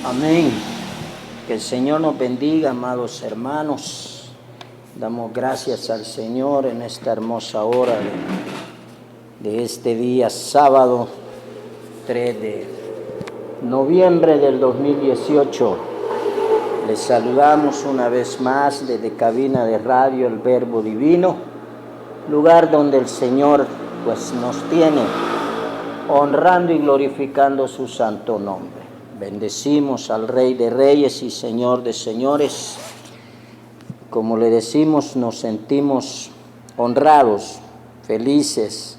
Amén. Que el Señor nos bendiga, amados hermanos. Damos gracias al Señor en esta hermosa hora de este día sábado 3 de noviembre del 2018. Les saludamos una vez más desde cabina de radio El Verbo Divino, lugar donde el Señor pues nos tiene honrando y glorificando su santo nombre. Bendecimos al Rey de Reyes y Señor de Señores. Como le decimos, nos sentimos honrados, felices,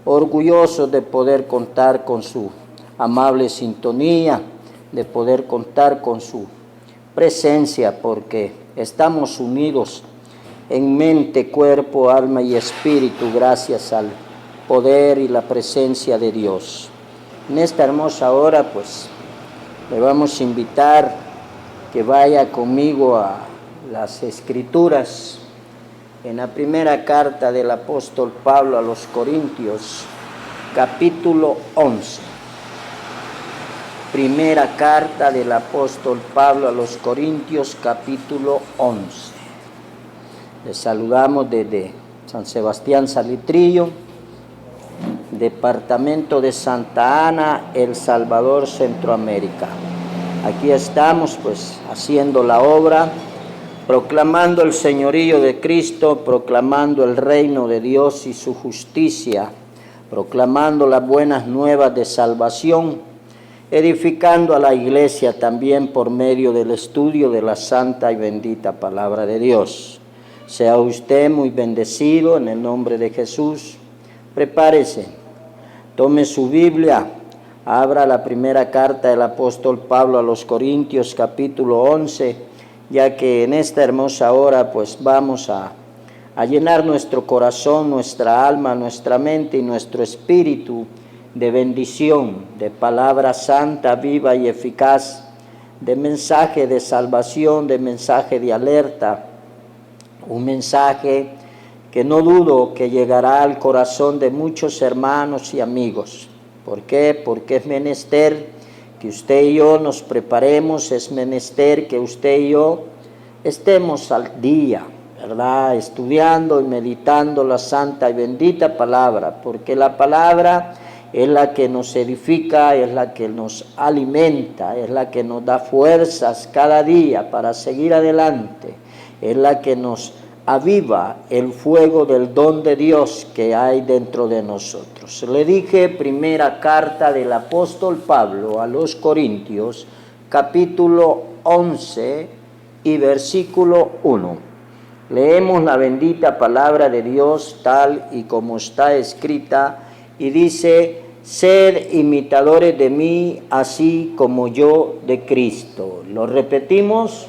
orgullosos de poder contar con su amable sintonía, de poder contar con su presencia, porque estamos unidos en mente, cuerpo, alma y espíritu, gracias al poder y la presencia de Dios. En esta hermosa hora, pues, le vamos a invitar que vaya conmigo a las Escrituras, en la primera carta del apóstol Pablo a los Corintios, capítulo 11. Primera carta del apóstol Pablo a los Corintios, capítulo 11. Les saludamos desde San Sebastián Salitrillo, departamento de Santa Ana, El Salvador, Centroamérica. Aquí estamos pues haciendo la obra, proclamando el señorío de Cristo, proclamando el reino de Dios y su justicia, proclamando las buenas nuevas de salvación, edificando a la iglesia también por medio del estudio de la santa y bendita palabra de Dios. Sea usted muy bendecido en el nombre de Jesús. Prepárese, tome su Biblia, abra la primera carta del apóstol Pablo a los Corintios, capítulo 11, ya que en esta hermosa hora pues vamos a llenar nuestro corazón, nuestra alma, nuestra mente y nuestro espíritu de bendición, de palabra santa, viva y eficaz, de mensaje de salvación, de mensaje de alerta, un mensaje que no dudo que llegará al corazón de muchos hermanos y amigos. ¿Por qué? Porque es menester que usted y yo nos preparemos, es menester que usted y yo estemos al día, ¿verdad? Estudiando y meditando la santa y bendita palabra, porque la palabra es la que nos edifica, es la que nos alimenta, es la que nos da fuerzas cada día para seguir adelante, es la que nos aviva el fuego del don de Dios que hay dentro de nosotros. Le dije, primera carta del apóstol Pablo a los Corintios, capítulo 11 y versículo 1. Leemos la bendita palabra de Dios tal y como está escrita y dice: sed imitadores de mí, así como yo de Cristo. Lo repetimos.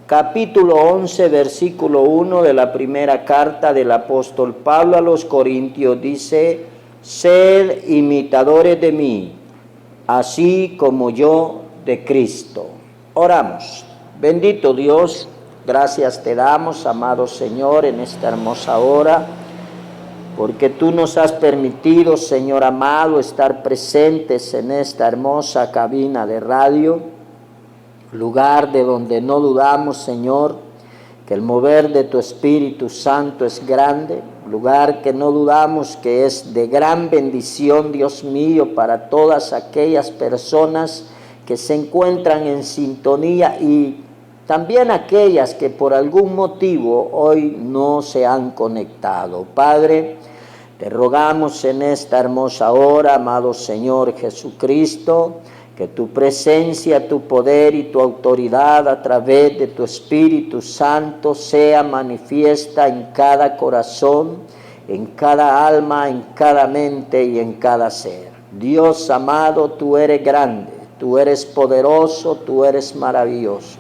Capítulo 11, versículo 1 de la primera carta del apóstol Pablo a los Corintios dice: sed imitadores de mí, así como yo de Cristo. Oramos. Bendito Dios, gracias te damos, amado Señor, en esta hermosa hora, porque tú nos has permitido, Señor amado, estar presentes en esta hermosa cabina de radio, lugar de donde no dudamos, Señor, que el mover de tu Espíritu Santo es grande, lugar que no dudamos que es de gran bendición, Dios mío, para todas aquellas personas que se encuentran en sintonía y también aquellas que por algún motivo hoy no se han conectado. Padre, te rogamos en esta hermosa hora, amado Señor Jesucristo, que tu presencia, tu poder y tu autoridad a través de tu Espíritu Santo sea manifiesta en cada corazón, en cada alma, en cada mente y en cada ser. Dios amado, tú eres grande, tú eres poderoso, tú eres maravilloso.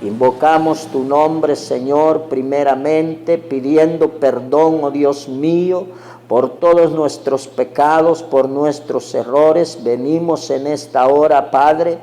Invocamos tu nombre, Señor, primeramente pidiendo perdón, oh Dios mío, por todos nuestros pecados, por nuestros errores. Venimos en esta hora, Padre,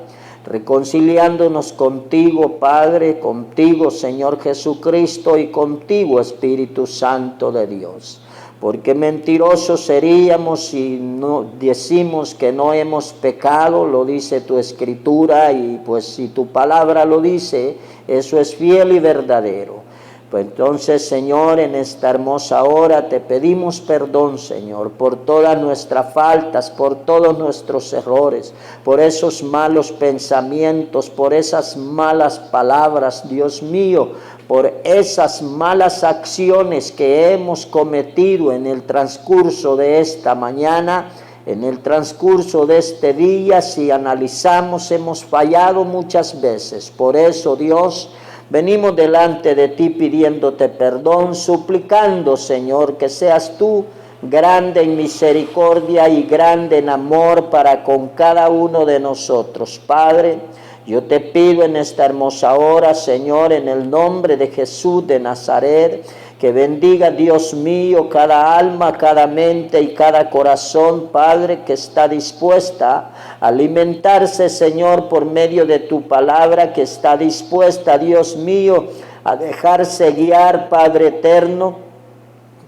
reconciliándonos contigo, Padre, contigo, Señor Jesucristo, y contigo, Espíritu Santo de Dios. porque mentirosos seríamos si no decimos que no hemos pecado, lo dice tu escritura, y pues si tu palabra lo dice, eso es fiel y verdadero. Pues entonces, Señor, en esta hermosa hora te pedimos perdón, Señor, por todas nuestras faltas, por todos nuestros errores, por esos malos pensamientos, por esas malas palabras, Dios mío, por esas malas acciones que hemos cometido en el transcurso de esta mañana. En el transcurso de este día, si analizamos, hemos fallado muchas veces. Por eso, Dios, venimos delante de ti pidiéndote perdón, suplicando, Señor, que seas tú grande en misericordia y grande en amor para con cada uno de nosotros. Padre, yo te pido en esta hermosa hora, Señor, en el nombre de Jesús de Nazaret, que bendiga, Dios mío, cada alma, cada mente y cada corazón, Padre, que está dispuesta a alimentarse, Señor, por medio de tu palabra, que está dispuesta, Dios mío, a dejarse guiar, Padre eterno,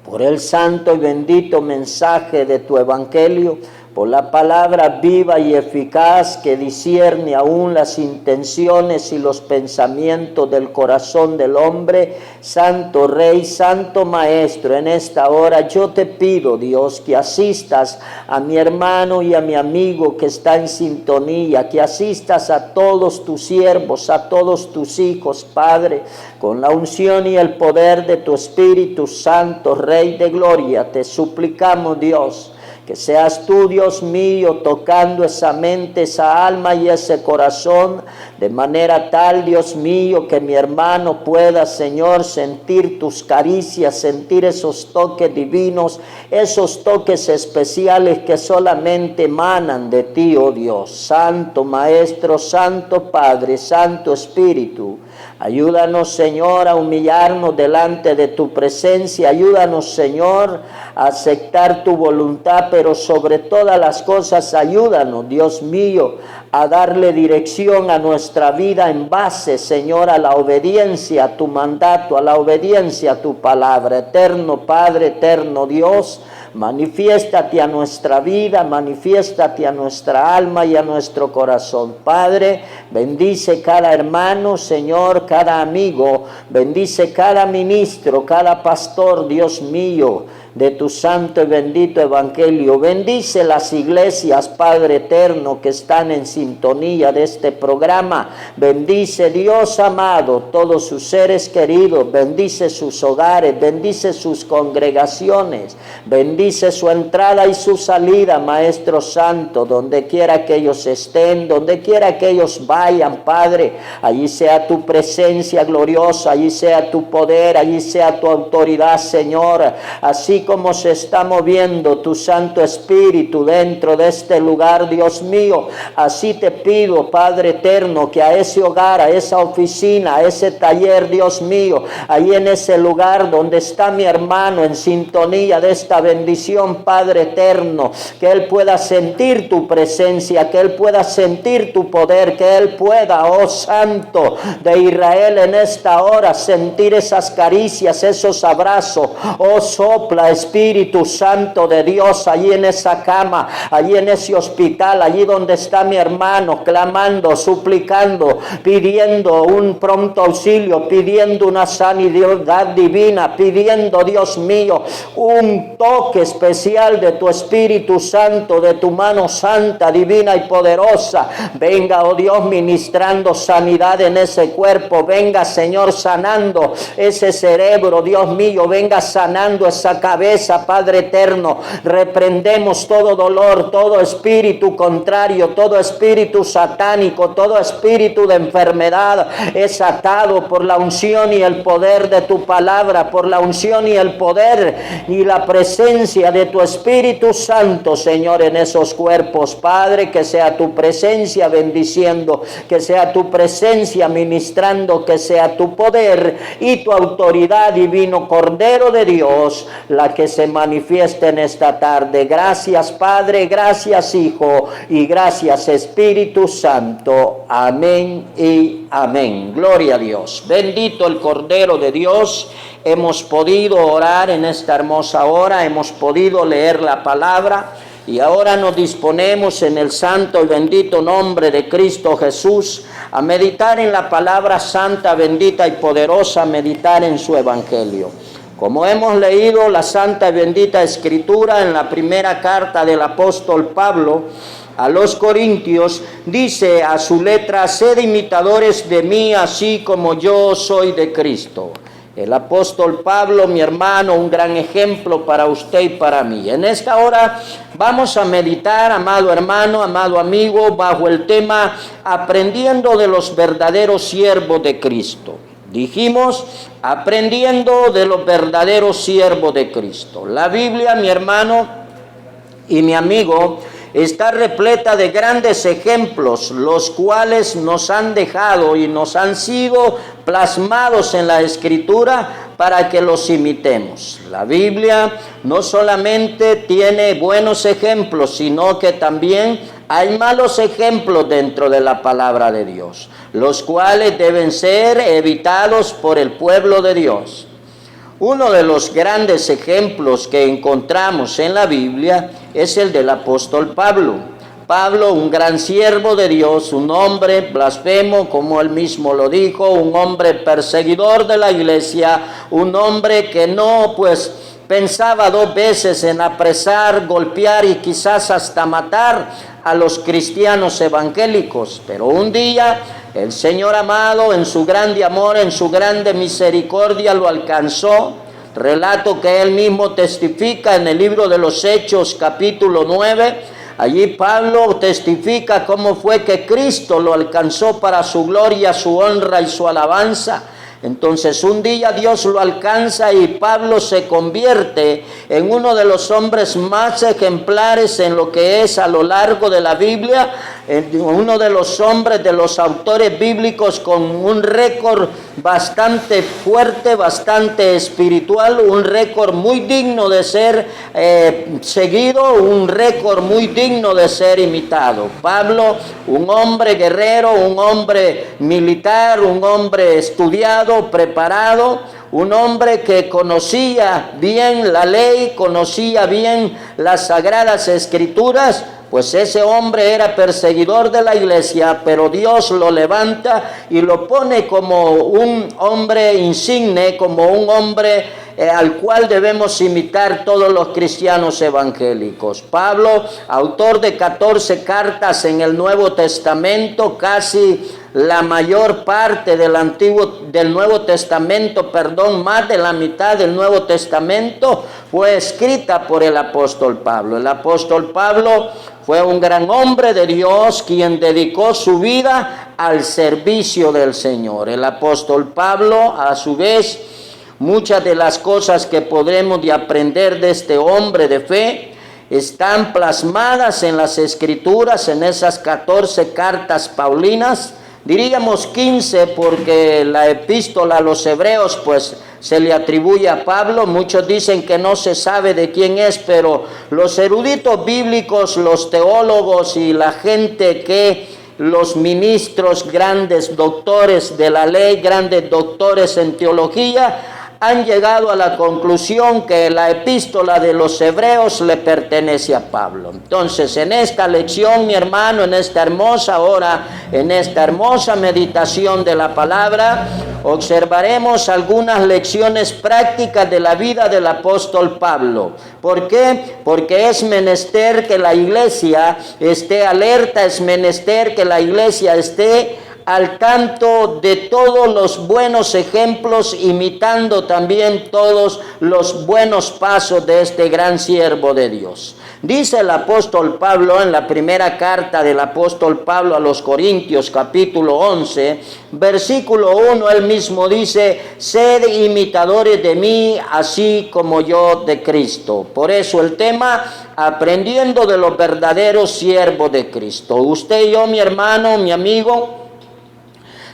por el santo y bendito mensaje de tu evangelio, por la palabra viva y eficaz que discierne aún las intenciones y los pensamientos del corazón del hombre. Santo Rey, Santo Maestro, en esta hora yo te pido, Dios, que asistas a mi hermano y a mi amigo que está en sintonía, que asistas a todos tus siervos, a todos tus hijos, Padre, con la unción y el poder de tu Espíritu Santo, Rey de gloria. Te suplicamos, Dios, que seas tú, Dios mío, tocando esa mente, esa alma y ese corazón, de manera tal, Dios mío, que mi hermano pueda, Señor, sentir tus caricias, sentir esos toques divinos, esos toques especiales que solamente emanan de ti, oh Dios. Santo Maestro, Santo Padre, Santo Espíritu, ayúdanos, Señor, a humillarnos delante de tu presencia. Ayúdanos, Señor, a aceptar tu voluntad, pero sobre todas las cosas, ayúdanos, Dios mío, a darle dirección a nuestra vida en base, Señor, a la obediencia a tu mandato, a la obediencia a tu palabra. Eterno Padre, eterno Dios, manifiéstate a nuestra vida, manifiéstate a nuestra alma y a nuestro corazón. Padre, bendice cada hermano, Señor, cada amigo, bendice cada ministro, cada pastor, Dios mío, de tu santo y bendito evangelio. Bendice las iglesias, Padre eterno, que están en sintonía de este programa. Bendice, Dios amado, todos sus seres queridos. Bendice sus hogares, bendice sus congregaciones, bendice su entrada y su salida, Maestro Santo, donde quiera que ellos estén, donde quiera que ellos vayan, Padre. Allí sea tu presencia gloriosa, allí sea tu poder, allí sea tu autoridad, Señor. Así como se está moviendo tu Santo Espíritu dentro de este lugar, Dios mío, así te pido, Padre eterno, que a ese hogar, a esa oficina, a ese taller, Dios mío, ahí en ese lugar donde está mi hermano en sintonía de esta bendición, Padre eterno, que él pueda sentir tu presencia, que él pueda sentir tu poder, que él pueda, oh Santo de Israel, en esta hora sentir esas caricias, esos abrazos. Oh, sopla, Espíritu Santo de Dios, allí en esa cama, allí en ese hospital, allí donde está mi hermano, clamando, suplicando, pidiendo un pronto auxilio, pidiendo una sanidad divina, pidiendo, Dios mío, un toque especial de tu Espíritu Santo, de tu mano santa, divina y poderosa. Venga, oh Dios, ministrando sanidad en ese cuerpo. Venga, Señor, sanando ese cerebro, Dios mío. Venga sanando esa cabeza, Padre eterno. Reprendemos todo dolor, todo espíritu contrario, todo espíritu satánico, todo espíritu de enfermedad es atado por la unción y el poder de tu palabra, por la unción y el poder y la presencia de tu Espíritu Santo, Señor, en esos cuerpos. Padre, que sea tu presencia bendiciendo, que sea tu presencia ministrando, que sea tu poder y tu autoridad, divino Cordero de Dios, la para que se manifieste en esta tarde. Gracias Padre, gracias Hijo y gracias Espíritu Santo. Amén y amén. Gloria a Dios. Bendito el Cordero de Dios. Hemos podido orar en esta hermosa hora, hemos podido leer la palabra y ahora nos disponemos en el santo y bendito nombre de Cristo Jesús a meditar en la palabra santa, bendita y poderosa, meditar en su evangelio. Como hemos leído la santa y bendita escritura en la primera carta del apóstol Pablo a los Corintios, dice a su letra: sed imitadores de mí así como yo soy de Cristo. El apóstol Pablo, mi hermano, un gran ejemplo para usted y para mí. En esta hora vamos a meditar, amado hermano, amado amigo, bajo el tema aprendiendo de los verdaderos siervos de Cristo. Dijimos, aprendiendo de los verdaderos siervos de Cristo. La Biblia, mi hermano y mi amigo, está repleta de grandes ejemplos, los cuales nos han dejado y nos han sido plasmados en la Escritura para que los imitemos. La Biblia no solamente tiene buenos ejemplos, sino que también hay malos ejemplos dentro de la palabra de Dios, los cuales deben ser evitados por el pueblo de Dios. Uno de los grandes ejemplos que encontramos en la Biblia es el del apóstol Pablo. Pablo, un gran siervo de Dios, un hombre blasfemo, como él mismo lo dijo, un hombre perseguidor de la iglesia, un hombre que no pensaba dos veces en apresar, golpear y quizás hasta matar a los cristianos evangélicos. Pero un día el Señor amado, en su grande amor, en su grande misericordia, lo alcanzó. Relato que él mismo testifica en el libro de los Hechos, capítulo 9. Allí Pablo testifica cómo fue que Cristo lo alcanzó para su gloria, su honra y su alabanza. Entonces un día Dios lo alcanza y Pablo se convierte en uno de los hombres más ejemplares en lo que es a lo largo de la Biblia, uno de los hombres, de los autores bíblicos con un récord bastante fuerte, bastante espiritual, un récord muy digno de ser seguido, un récord muy digno de ser imitado. Pablo, un hombre guerrero, un hombre militar, un hombre estudiado, preparado, un hombre que conocía bien la ley, conocía bien las sagradas escrituras, pues ese hombre era perseguidor de la iglesia, pero Dios lo levanta y lo pone como un hombre insigne, como un hombre al cual debemos imitar todos los cristianos evangélicos. Pablo, autor de 14 cartas en el Nuevo Testamento, casi la mayor parte del Nuevo Testamento, más de la mitad del Nuevo Testamento fue escrita por el apóstol Pablo. El apóstol Pablo fue un gran hombre de Dios quien dedicó su vida al servicio del Señor. El apóstol Pablo, a su vez, muchas de las cosas que podremos de aprender de este hombre de fe están plasmadas en las Escrituras, en esas 14 cartas paulinas. Diríamos 15 porque la epístola a los hebreos se le atribuye a Pablo. Muchos dicen que no se sabe de quién es, pero los eruditos bíblicos, los teólogos y la gente los ministros, grandes doctores de la ley, grandes doctores en teología, han llegado a la conclusión que la epístola de los hebreos le pertenece a Pablo. Entonces, en esta lección, mi hermano, en esta hermosa hora, en esta hermosa meditación de la palabra, observaremos algunas lecciones prácticas de la vida del apóstol Pablo. ¿Por qué? Porque es menester que la iglesia esté alerta, es menester que la iglesia esté al tanto de todos los buenos ejemplos, imitando también todos los buenos pasos de este gran siervo de Dios. Dice el apóstol Pablo en la primera carta del apóstol Pablo a los Corintios, capítulo 11, versículo 1, él mismo dice: sed imitadores de mí, así como yo de Cristo. Por eso el tema, aprendiendo de los verdaderos siervos de Cristo. Usted y yo, mi hermano, mi amigo,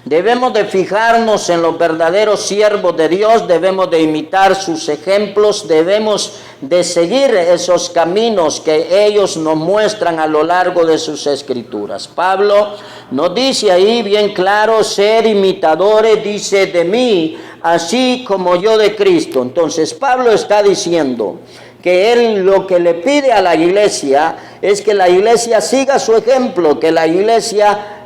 Debemos de fijarnos en los verdaderos siervos de Dios, debemos de imitar sus ejemplos, debemos de seguir esos caminos que ellos nos muestran a lo largo de sus escrituras. Pablo nos dice ahí bien claro, ser imitadores, dice, de mí, así como yo de Cristo. Entonces Pablo está diciendo que él lo que le pide a la iglesia es que la iglesia siga su ejemplo, que la iglesia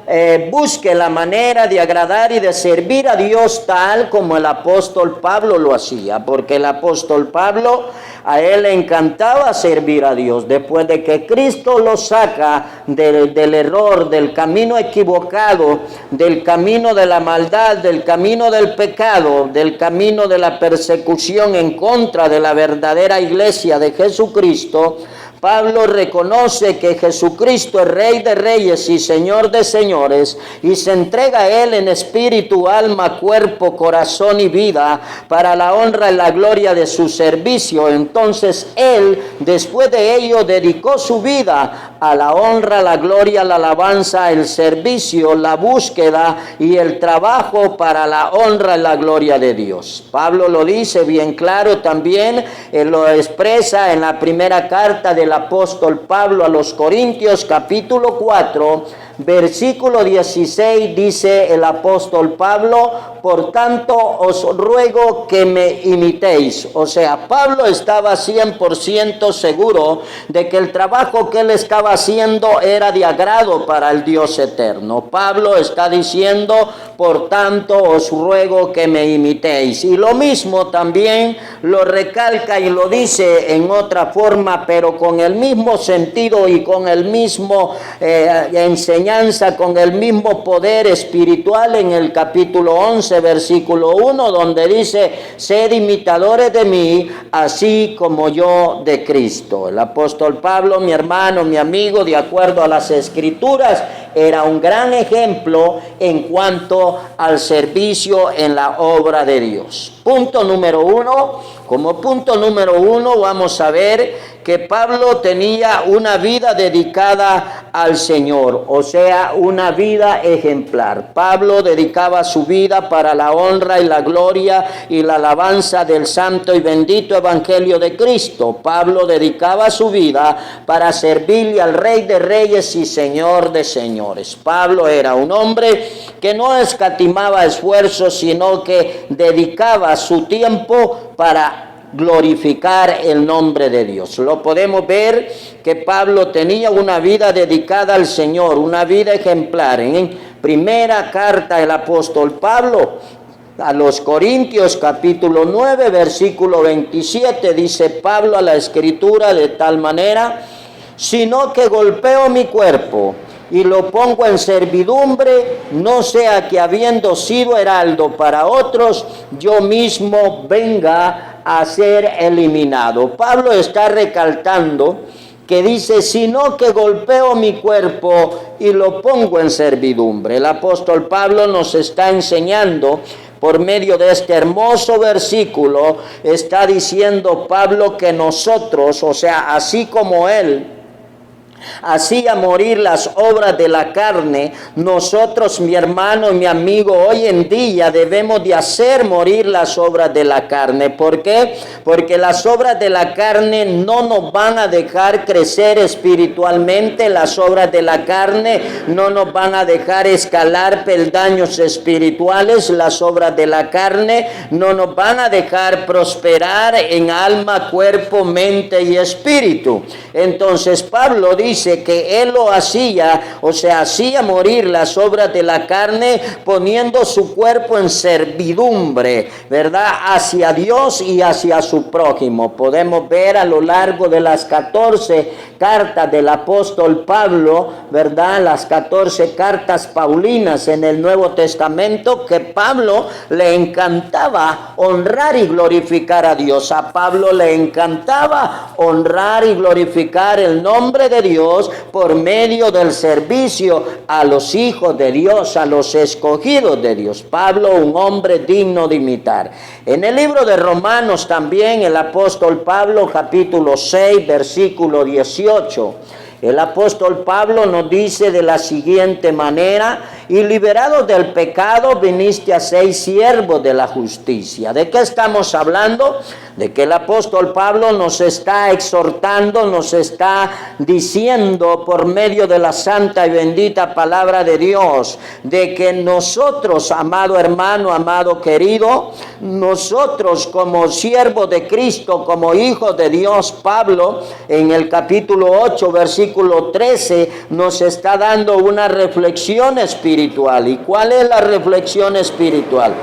busque la manera de agradar y de servir a Dios tal como el apóstol Pablo lo hacía, porque el apóstol Pablo, a él le encantaba servir a Dios. Después de que Cristo lo saca del error, del camino equivocado, del camino de la maldad, del camino del pecado, del camino de la persecución en contra de la verdadera iglesia de Jesucristo, Pablo reconoce que Jesucristo es Rey de Reyes y Señor de Señores y se entrega a Él en espíritu, alma, cuerpo, corazón y vida para la honra y la gloria de su servicio. Entonces Él, después de ello, dedicó su vida a la honra, la gloria, la alabanza, el servicio, la búsqueda y el trabajo para la honra y la gloria de Dios. Pablo lo dice bien claro también, él lo expresa en la primera carta del apóstol Pablo a los Corintios, capítulo 4, versículo 16, dice el apóstol Pablo: por tanto os ruego que me imitéis. O sea, Pablo estaba 100% seguro de que el trabajo que él estaba haciendo era de agrado para el Dios eterno. Pablo está diciendo: por tanto os ruego que me imitéis. Y lo mismo también lo recalca y lo dice en otra forma, pero con el mismo sentido y con el mismo enseñanza, con el mismo poder espiritual en el capítulo 11, versículo 1, donde dice: sed imitadores de mí, así como yo de Cristo. El apóstol Pablo, mi hermano, mi amigo, de acuerdo a las escrituras, era un gran ejemplo en cuanto al servicio en la obra de Dios. Punto número 1, como punto número 1 vamos a ver que Pablo tenía una vida dedicada al Señor, o sea, una vida ejemplar. Pablo dedicaba su vida para la honra y la gloria y la alabanza del santo y bendito evangelio de Cristo. Pablo dedicaba su vida para servirle al Rey de Reyes y Señor de Señores. Pablo era un hombre que no escatimaba esfuerzos, sino que dedicaba su tiempo para glorificar el nombre de Dios. Lo podemos ver que Pablo tenía una vida dedicada al Señor, una vida ejemplar. En primera carta del apóstol Pablo a los Corintios, capítulo 9, versículo 27, dice Pablo a la escritura de tal manera: sino que golpeo mi cuerpo y lo pongo en servidumbre, no sea que habiendo sido heraldo para otros, yo mismo venga a ser eliminado. Pablo está recalcando que dice: sino que golpeo mi cuerpo y lo pongo en servidumbre. El apóstol Pablo nos está enseñando por medio de este hermoso versículo, está diciendo Pablo que nosotros, o sea, así como él hacía morir las obras de la carne, nosotros, mi hermano y mi amigo, hoy en día debemos de hacer morir las obras de la carne. ¿Por qué? Porque las obras de la carne no nos van a dejar crecer espiritualmente. Las obras de la carne no nos van a dejar escalar peldaños espirituales. Las obras de la carne no nos van a dejar prosperar en alma, cuerpo, mente y espíritu. Entonces Pablo dice que él lo hacía, o sea, hacía morir las obras de la carne poniendo su cuerpo en servidumbre, ¿verdad?, hacia Dios y hacia su prójimo. Podemos ver a lo largo de las 14 cartas del apóstol Pablo, ¿verdad?, las 14 cartas paulinas en el Nuevo Testamento, que Pablo le encantaba honrar y glorificar a Dios. A Pablo le encantaba honrar y glorificar el nombre de Dios por medio del servicio a los hijos de Dios, a los escogidos de Dios. Pablo, un hombre digno de imitar. En el libro de Romanos también el apóstol Pablo, capítulo 6, versículo 18, el apóstol Pablo nos dice de la siguiente manera: y liberado del pecado viniste a ser siervo de la justicia. ¿De qué estamos hablando? De que el apóstol Pablo nos está exhortando, nos está diciendo por medio de la santa y bendita palabra de Dios, de que nosotros, amado hermano, amado querido, nosotros como siervos de Cristo, como hijos de Dios, Pablo en el capítulo 8, versículo 13, nos está dando una reflexión espiritual. ¿Y cuál es la reflexión espiritual?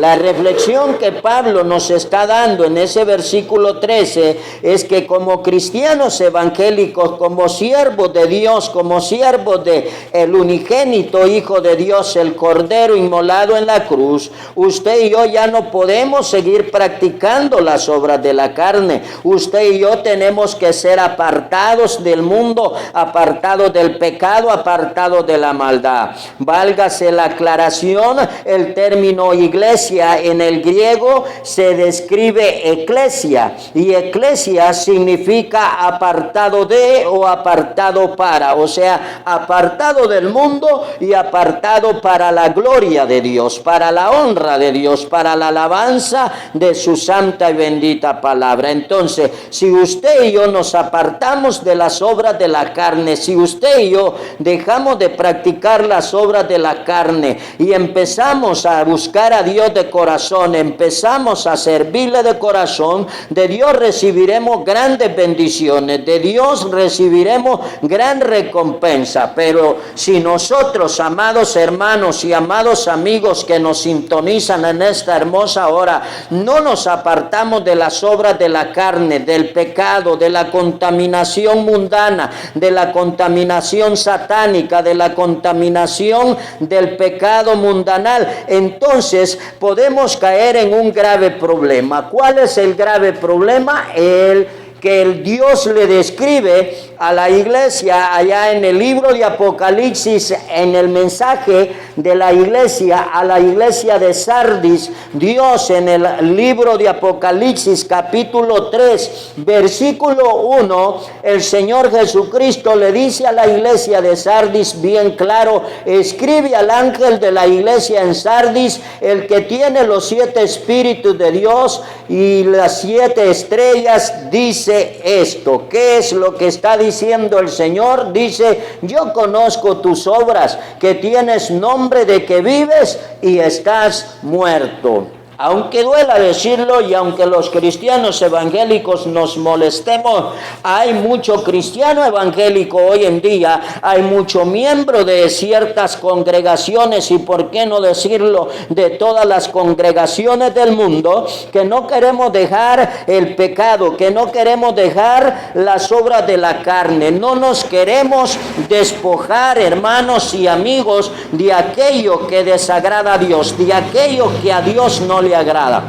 La reflexión que Pablo nos está dando en ese versículo 13 es que como cristianos evangélicos, como siervos de Dios, como siervos de el unigénito Hijo de Dios, el Cordero inmolado en la cruz, usted y yo ya no podemos seguir practicando las obras de la carne. Usted y yo tenemos que ser apartados del mundo, apartados del pecado, apartados de la maldad. Válgase la aclaración, el término iglesia en el griego se describe eclesia, y eclesia significa apartado de o apartado para, o sea, apartado del mundo y apartado para la gloria de Dios, para la honra de Dios, para la alabanza de su santa y bendita palabra. Entonces, si usted y yo nos apartamos de las obras de la carne, si usted y yo dejamos de practicar las obras de la carne y empezamos a buscar a Dios de corazón, empezamos a servirle de corazón, de Dios recibiremos grandes bendiciones, de Dios recibiremos gran recompensa. Pero si nosotros, amados hermanos y amados amigos que nos sintonizan en esta hermosa hora, no nos apartamos de las obras de la carne, del pecado, de la contaminación mundana, de la contaminación satánica, de la contaminación del pecado mundanal, entonces podemos caer en un grave problema. ¿Cuál es el grave problema? Que el Dios le describe a la iglesia allá en el libro de Apocalipsis, en el mensaje de la iglesia a la iglesia de Sardis. Dios en el libro de Apocalipsis capítulo 3 versículo 1, el Señor Jesucristo le dice a la iglesia de Sardis bien claro: escribe al ángel de la iglesia en Sardis, el que tiene los 7 espíritus de Dios y las 7 estrellas, dice esto. ¿Qué es lo que está diciendo el Señor? Dice: yo conozco tus obras, que tienes nombre de que vives y estás muerto. Aunque duela decirlo y aunque los cristianos evangélicos nos molestemos, hay mucho cristiano evangélico hoy en día, hay mucho miembro de ciertas congregaciones, y por qué no decirlo de todas las congregaciones del mundo, que no queremos dejar el pecado, que no queremos dejar las obras de la carne, no nos queremos despojar, hermanos y amigos, de aquello que desagrada a Dios, de aquello que a Dios no le agrada.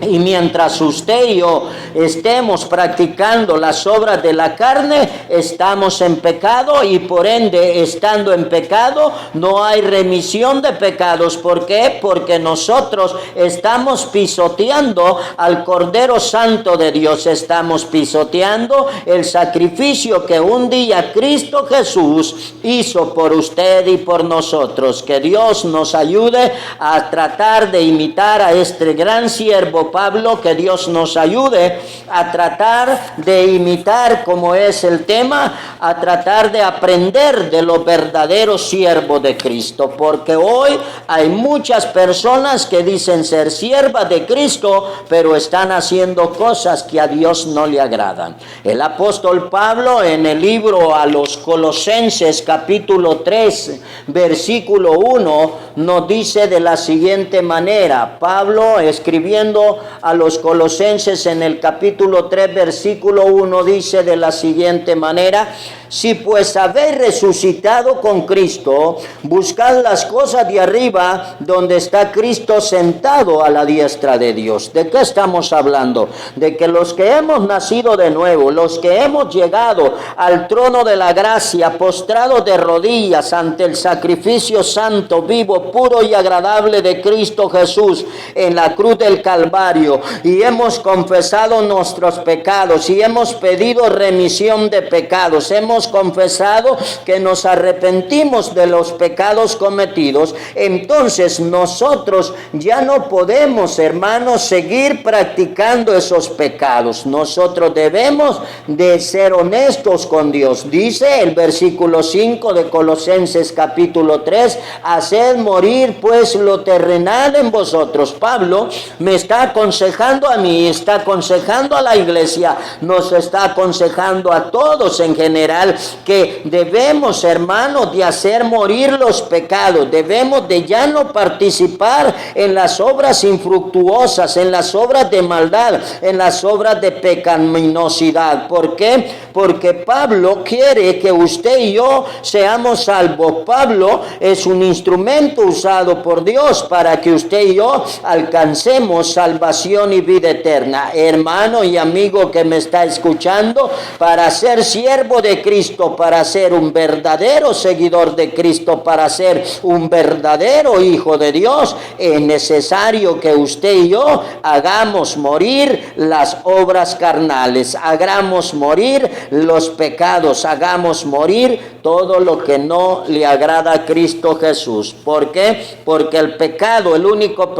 Y mientras usted y yo estemos practicando las obras de la carne, estamos en pecado, y por ende, estando en pecado, no hay remisión de pecados. ¿Por qué? Porque nosotros estamos pisoteando al Cordero Santo de Dios, estamos pisoteando el sacrificio que un día Cristo Jesús hizo por usted y por nosotros. Que Dios nos ayude a tratar de imitar a este gran siervo Pablo, que Dios nos ayude a tratar de imitar, como es el tema, a tratar de aprender de los verdaderos siervos de Cristo, porque hoy hay muchas personas que dicen ser siervas de Cristo, pero están haciendo cosas que a Dios no le agradan. El apóstol Pablo en el libro a los Colosenses capítulo 3 versículo 1 nos dice de la siguiente manera. Pablo, escribiendo a los Colosenses en el capítulo 3 versículo 1, dice de la siguiente manera: si pues habéis resucitado con Cristo, buscad las cosas de arriba, donde está Cristo sentado a la diestra de Dios. ¿De qué estamos hablando? De que los que hemos nacido de nuevo, los que hemos llegado al trono de la gracia, postrados de rodillas ante el sacrificio santo, vivo, puro y agradable de Cristo Jesús en la cruz del Calvario, y hemos confesado nuestros pecados y hemos pedido remisión de pecados, hemos hemos confesado, que nos arrepentimos de los pecados cometidos, entonces nosotros ya no podemos, hermanos, seguir practicando esos pecados. Nosotros debemos de ser honestos con Dios. Dice el versículo 5 de Colosenses capítulo 3, haced morir pues lo terrenal en vosotros. Pablo me está aconsejando a mí, está aconsejando a la iglesia, nos está aconsejando a todos en general, que debemos, hermanos, de hacer morir los pecados. Debemos de ya no participar en las obras infructuosas, en las obras de maldad, en las obras de pecaminosidad. ¿Por qué? Porque Pablo quiere que usted y yo seamos salvos. Pablo es un instrumento usado por Dios para que usted y yo alcancemos salvación y vida eterna. Hermano y amigo que me está escuchando, para ser siervo de Cristo, para ser un verdadero seguidor de Cristo, para ser un verdadero hijo de Dios, es necesario que usted y yo hagamos morir las obras carnales, hagamos morir los pecados, hagamos morir todo lo que no le agrada a Cristo Jesús. ¿Por qué? Porque el pecado, el único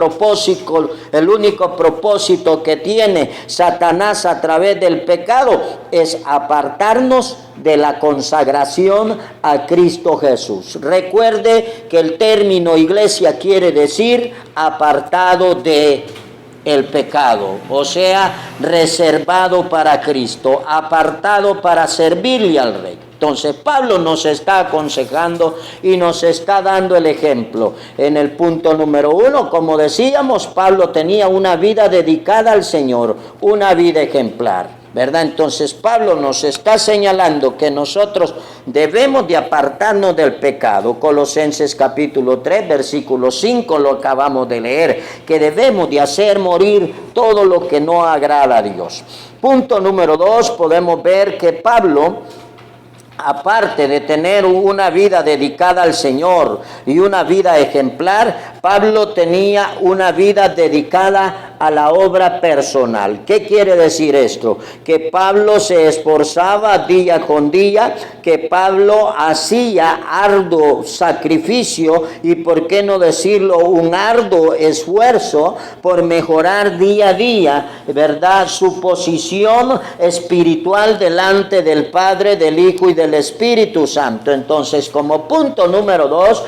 propósito que tiene Satanás a través del pecado es apartarnos de la consagración a Cristo Jesús. Recuerde que el término iglesia quiere decir apartado de el pecado, o sea, reservado para Cristo, apartado para servirle al Rey. Entonces Pablo nos está aconsejando y nos está dando el ejemplo. En el punto número 1, como decíamos, Pablo tenía una vida dedicada al Señor, una vida ejemplar, ¿verdad? Entonces Pablo nos está señalando que nosotros debemos de apartarnos del pecado. Colosenses capítulo 3, versículo 5, lo acabamos de leer, que debemos de hacer morir todo lo que no agrada a Dios. Punto número 2, podemos ver que Pablo, aparte de tener una vida dedicada al Señor y una vida ejemplar, Pablo tenía una vida dedicada a la obra personal. ¿Qué quiere decir esto? Que Pablo se esforzaba día con día, que Pablo hacía arduo sacrificio y, por qué no decirlo, un arduo esfuerzo por mejorar día a día, ¿verdad?, su posición espiritual delante del Padre, del Hijo y del Espíritu Santo. Entonces, como punto número 2,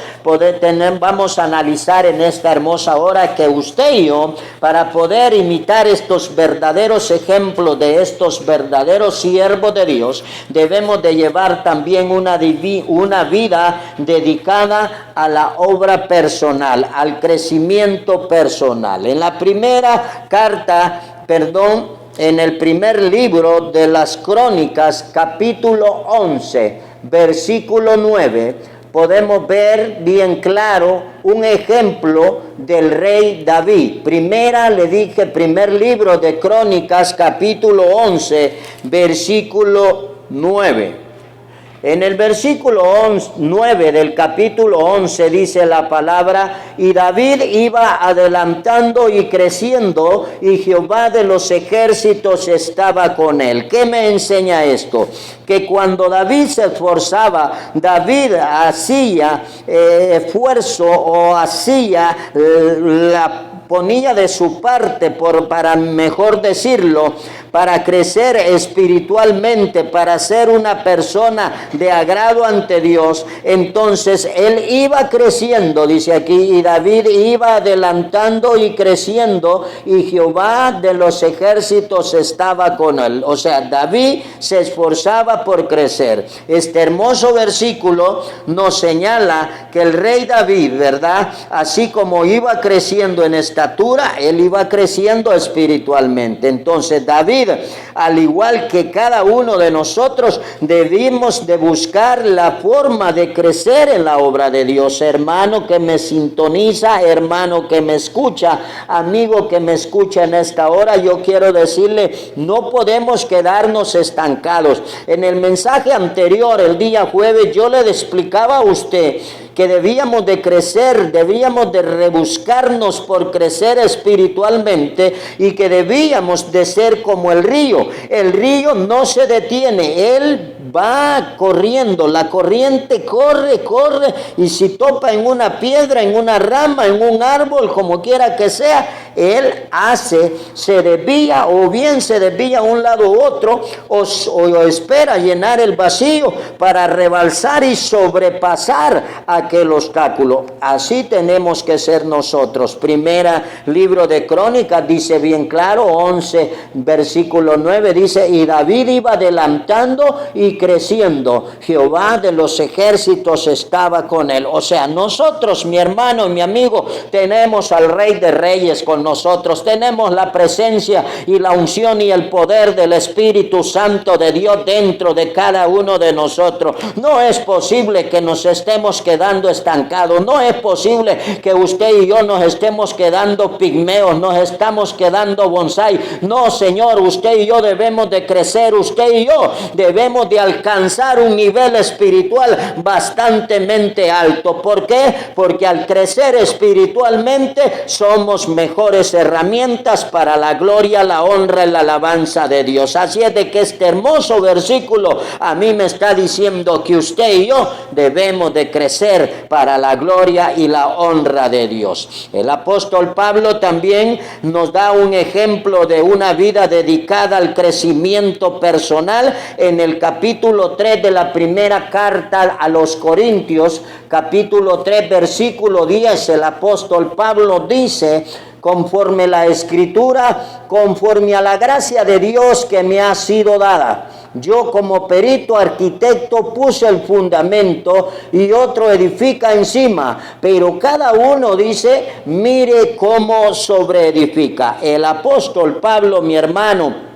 vamos a analizar en esta hermosa hora que usted y yo, para poder imitar estos verdaderos ejemplos de estos verdaderos siervos de Dios, debemos de llevar también una vida dedicada a la obra personal, al crecimiento personal. En la primera carta, en el primer libro de las Crónicas, capítulo 11, versículo 9, podemos ver bien claro un ejemplo del rey David. Primer libro de Crónicas, capítulo 11, versículo 9. En el versículo 9 del capítulo 11 dice la palabra: y David iba adelantando y creciendo, y Jehová de los ejércitos estaba con él. ¿Qué me enseña esto? Que cuando David se esforzaba, David hacía esfuerzo, o ponía de su parte, para mejor decirlo, para crecer espiritualmente, para ser una persona de agrado ante Dios. Entonces él iba creciendo, dice aquí, y David iba adelantando y creciendo, y Jehová de los ejércitos estaba con él. O sea, David se esforzaba por crecer. Este hermoso versículo nos señala que el rey David, ¿verdad?, así como iba creciendo en estatura, él iba creciendo espiritualmente. Entonces David, al igual que cada uno de nosotros, debimos de buscar la forma de crecer en la obra de Dios. Hermano que me sintoniza, hermano que me escucha, amigo que me escucha en esta hora, yo quiero decirle, no podemos quedarnos estancados. En el mensaje anterior, el día jueves, yo le explicaba a usted que debíamos de crecer, debíamos de rebuscarnos por crecer espiritualmente, y que debíamos de ser como el río. El río no se detiene, él va corriendo, la corriente corre, corre, y si topa en una piedra, en una rama, en un árbol, como quiera que sea, él se desvía, o bien se desvía a un lado u otro, o espera llenar el vacío para rebalsar y sobrepasar aquel obstáculo. Así tenemos que ser nosotros. Primera libro de Crónicas dice bien claro, 11 versículo 9, dice: y David iba adelantando y creciendo, Jehová de los ejércitos estaba con él. O sea, nosotros, mi hermano y mi amigo, tenemos al Rey de Reyes con nosotros, tenemos la presencia y la unción y el poder del Espíritu Santo de Dios dentro de cada uno de nosotros. No es posible que nos estemos quedando estancados, no es posible que usted y yo nos estemos quedando pigmeos, nos estamos quedando bonsai. No, Señor, usted y yo debemos de crecer, usted y yo debemos de alcanzar un nivel espiritual bastantemente alto. ¿Por qué? Porque al crecer espiritualmente somos mejores herramientas para la gloria, la honra y la alabanza de Dios. Así es de que este hermoso versículo a mí me está diciendo que usted y yo debemos de crecer para la gloria y la honra de Dios. El apóstol Pablo también nos da un ejemplo de una vida dedicada al crecimiento personal en el capítulo 3 de la primera carta a los Corintios, capítulo 3 versículo 10. El apóstol Pablo dice: conforme la Escritura, conforme a la gracia de Dios que me ha sido dada, yo como perito arquitecto puse el fundamento y otro edifica encima, pero cada uno, dice, mire cómo sobreedifica. El apóstol Pablo, mi hermano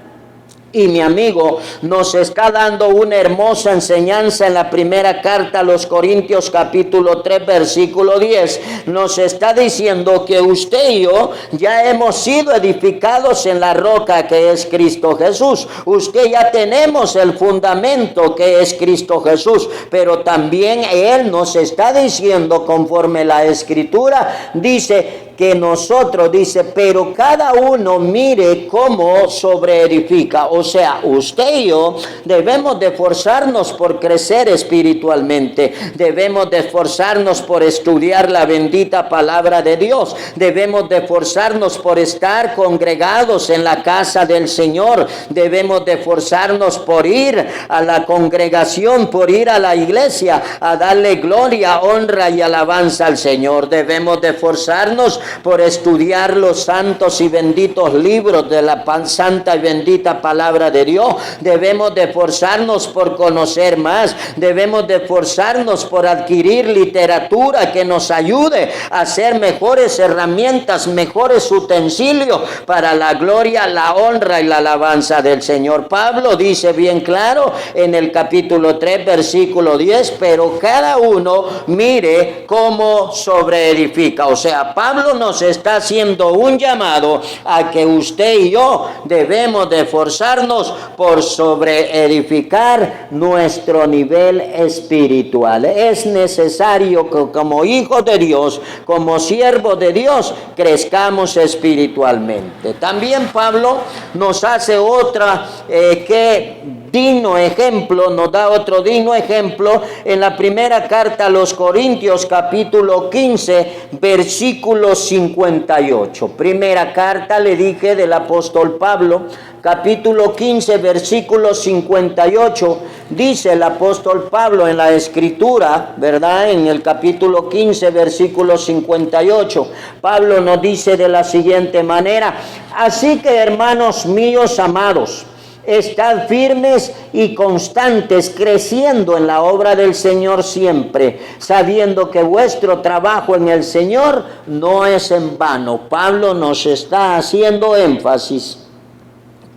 y mi amigo, nos está dando una hermosa enseñanza en la primera carta a los Corintios capítulo 3 versículo 10. Nos está diciendo que usted y yo ya hemos sido edificados en la roca que es Cristo Jesús. Usted ya tenemos el fundamento que es Cristo Jesús, pero también Él nos está diciendo, conforme la Escritura dice, que nosotros, dice, pero cada uno mire cómo sobreedifica. O sea, usted y yo debemos de esforzarnos por crecer espiritualmente, debemos de esforzarnos por estudiar la bendita palabra de Dios, debemos de esforzarnos por estar congregados en la casa del Señor, debemos de esforzarnos por ir a la congregación, por ir a la iglesia, a darle gloria, honra y alabanza al Señor. Debemos de esforzarnos por estudiar los santos y benditos libros de la santa y bendita palabra de Dios. Debemos de esforzarnos por conocer más, debemos de esforzarnos por adquirir literatura que nos ayude a hacer mejores herramientas, mejores utensilios para la gloria, la honra y la alabanza del Señor. Pablo dice bien claro en el capítulo 3 versículo 10, pero cada uno mire cómo sobreedifica. O sea, Pablo nos está haciendo un llamado a que usted y yo debemos de esforzarnos por sobreedificar nuestro nivel espiritual. Es necesario que como hijos de Dios, como siervos de Dios, crezcamos espiritualmente. También Pablo nos hace otra digno ejemplo, nos da otro digno ejemplo en la primera carta a los Corintios capítulo 15 versículo 58. Primera carta, le dije, del apóstol Pablo, capítulo 15 versículo 58. Dice el apóstol Pablo en la Escritura, ¿verdad? En el capítulo 15 versículo 58, Pablo nos dice de la siguiente manera: así que, hermanos míos amados, estad firmes y constantes, creciendo en la obra del Señor siempre, sabiendo que vuestro trabajo en el Señor no es en vano. Pablo nos está haciendo énfasis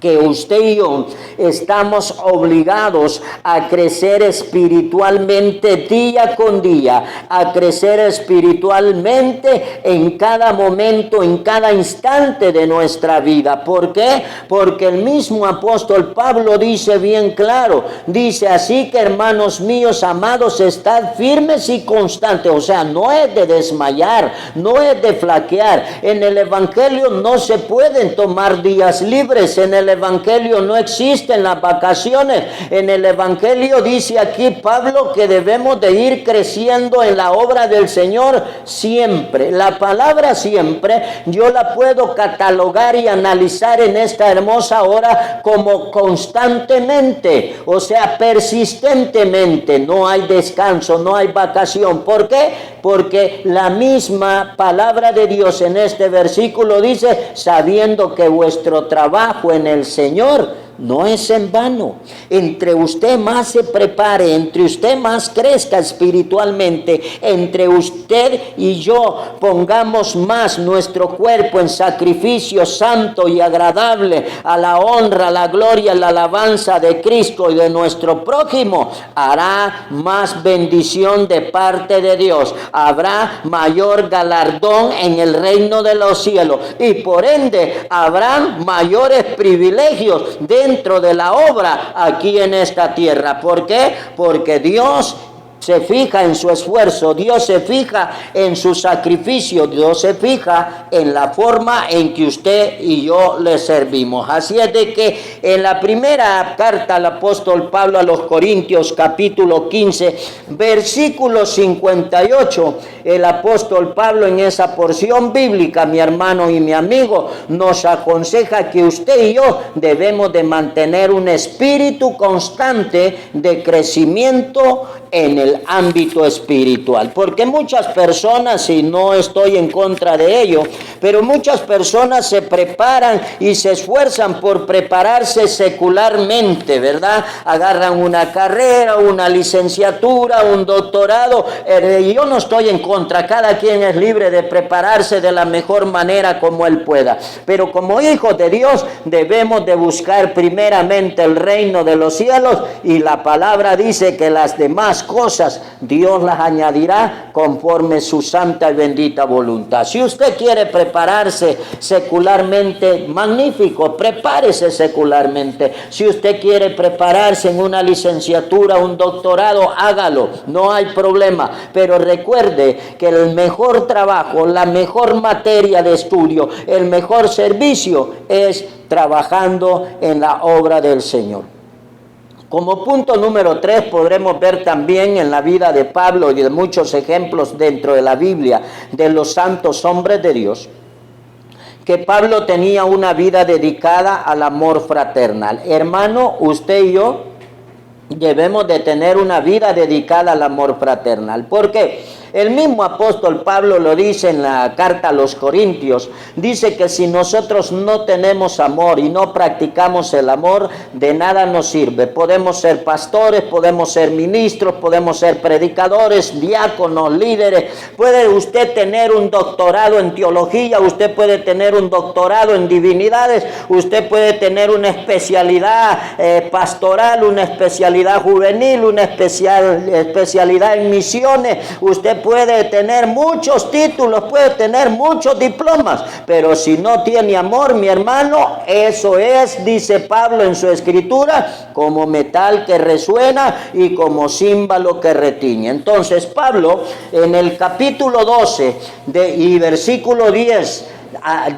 que usted y yo estamos obligados a crecer espiritualmente día con día, a crecer espiritualmente en cada momento, en cada instante de nuestra vida. ¿Por qué? Porque el mismo apóstol Pablo dice bien claro, dice: así que, hermanos míos amados, estad firmes y constantes. O sea, no es de desmayar, no es de flaquear. En el evangelio no se pueden tomar días libres, en el Evangelio no existen las vacaciones. En el Evangelio dice aquí Pablo que debemos de ir creciendo en la obra del Señor siempre. La palabra siempre yo la puedo catalogar y analizar en esta hermosa hora como constantemente, o sea, persistentemente. No hay descanso, no hay vacación. ¿Por qué? Porque la misma palabra de Dios en este versículo dice, sabiendo que vuestro trabajo en el Señor no es en vano. Entre usted más se prepare, entre usted más crezca espiritualmente, entre usted y yo pongamos más nuestro cuerpo en sacrificio santo y agradable a la honra, la gloria, la alabanza de Cristo y de nuestro prójimo, hará más bendición de parte de Dios. Habrá mayor galardón en el reino de los cielos y por ende habrá mayores privilegios dentro de la obra aquí en esta tierra. ¿Por qué? Porque Dios se fija en su esfuerzo, Dios se fija en su sacrificio, Dios se fija en la forma en que usted y yo le servimos. Así es de que en la primera carta al apóstol Pablo a los Corintios, capítulo 15, versículo 58, el apóstol Pablo en esa porción bíblica, mi hermano y mi amigo, nos aconseja que usted y yo debemos de mantener un espíritu constante de crecimiento en el ámbito espiritual, porque muchas personas, y no estoy en contra de ello, pero muchas personas se preparan y se esfuerzan por prepararse secularmente, ¿verdad? Agarran una carrera, una licenciatura, un doctorado. Yo no estoy en contra, cada quien es libre de prepararse de la mejor manera como él pueda, pero como hijos de Dios debemos de buscar primeramente el reino de los cielos, y la palabra dice que las demás cosas Dios las añadirá conforme su santa y bendita voluntad. Si usted quiere prepararse secularmente, magnífico, prepárese secularmente. Si usted quiere prepararse en una licenciatura, un doctorado, hágalo, no hay problema, pero recuerde que el mejor trabajo, la mejor materia de estudio, el mejor servicio es trabajando en la obra del Señor. Como punto número 3 podremos ver también en la vida de Pablo y de muchos ejemplos dentro de la Biblia de los santos hombres de Dios, que Pablo tenía una vida dedicada al amor fraternal. Hermano, usted y yo debemos de tener una vida dedicada al amor fraternal. ¿Por qué? El mismo apóstol Pablo lo dice en la carta a los Corintios. Dice que si nosotros no tenemos amor y no practicamos el amor, de nada nos sirve. Podemos ser pastores, podemos ser ministros, podemos ser predicadores, diáconos, líderes. Puede usted tener un doctorado en teología, usted puede tener un doctorado en divinidades, usted puede tener una especialidad pastoral, una especialidad juvenil, una especialidad en misiones. Usted puede tener muchos títulos, puede tener muchos diplomas, pero si no tiene amor, mi hermano, eso es, dice Pablo en su escritura, como metal que resuena y como címbalo que retiñe. Entonces Pablo en el capítulo 12 y versículo 10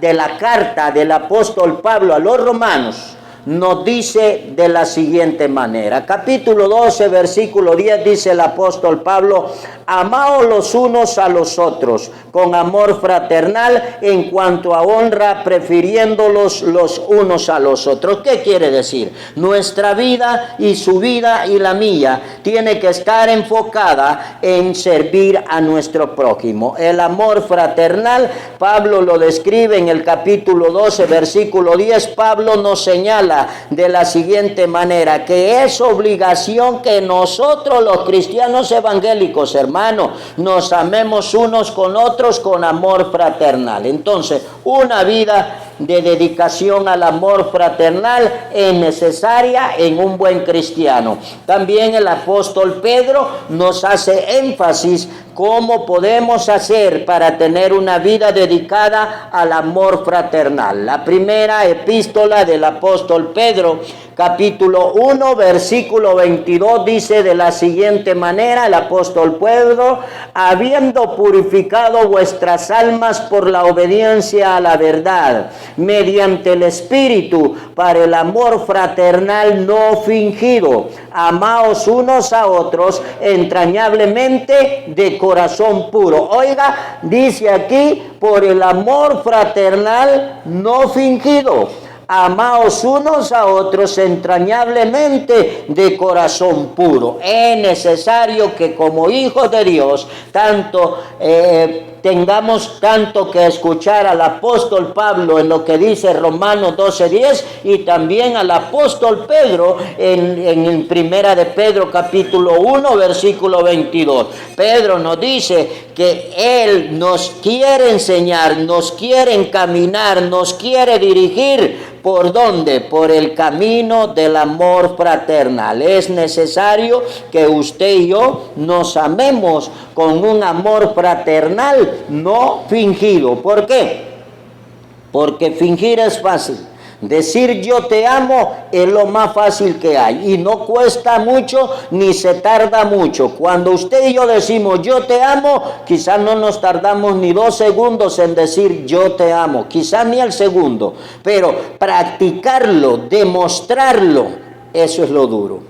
de la carta del apóstol Pablo a los romanos, nos dice de la siguiente manera. Capítulo 12, versículo 10, dice el apóstol Pablo: amaos los unos a los otros con amor fraternal, en cuanto a honra, prefiriéndolos los unos a los otros. ¿Qué quiere decir? Nuestra vida y su vida y la mía tiene que estar enfocada en servir a nuestro prójimo. El amor fraternal, Pablo lo describe en el capítulo 12, versículo 10. Pablo nos señala de la siguiente manera, que es obligación que nosotros los cristianos evangélicos, hermanos, nos amemos unos con otros con amor fraternal. Entonces, una vida de dedicación al amor fraternal es necesaria en un buen cristiano. También el apóstol Pedro nos hace énfasis cómo podemos hacer para tener una vida dedicada al amor fraternal. La primera epístola del apóstol apóstol Pedro, capítulo 1, versículo 22, dice de la siguiente manera el apóstol Pedro: habiendo purificado vuestras almas por la obediencia a la verdad, mediante el Espíritu, para el amor fraternal no fingido, amaos unos a otros entrañablemente de corazón puro. Oiga, dice aquí, por el amor fraternal no fingido. Amaos unos a otros entrañablemente de corazón puro. Es necesario que como hijos de Dios tengamos tanto que escuchar al apóstol Pablo en lo que dice Romanos 12:10 y también al apóstol Pedro en primera de Pedro capítulo 1 versículo 22. Pedro nos dice que él nos quiere enseñar, nos quiere encaminar, nos quiere dirigir. ¿Por dónde? Por el camino del amor fraternal. Es necesario que usted y yo nos amemos con un amor fraternal no fingido. ¿Por qué? Porque fingir es fácil. Decir yo te amo es lo más fácil que hay y no cuesta mucho ni se tarda mucho. Cuando usted y yo decimos yo te amo, quizás no nos tardamos ni 2 segundos en decir yo te amo, quizás ni el segundo, pero practicarlo, demostrarlo, eso es lo duro.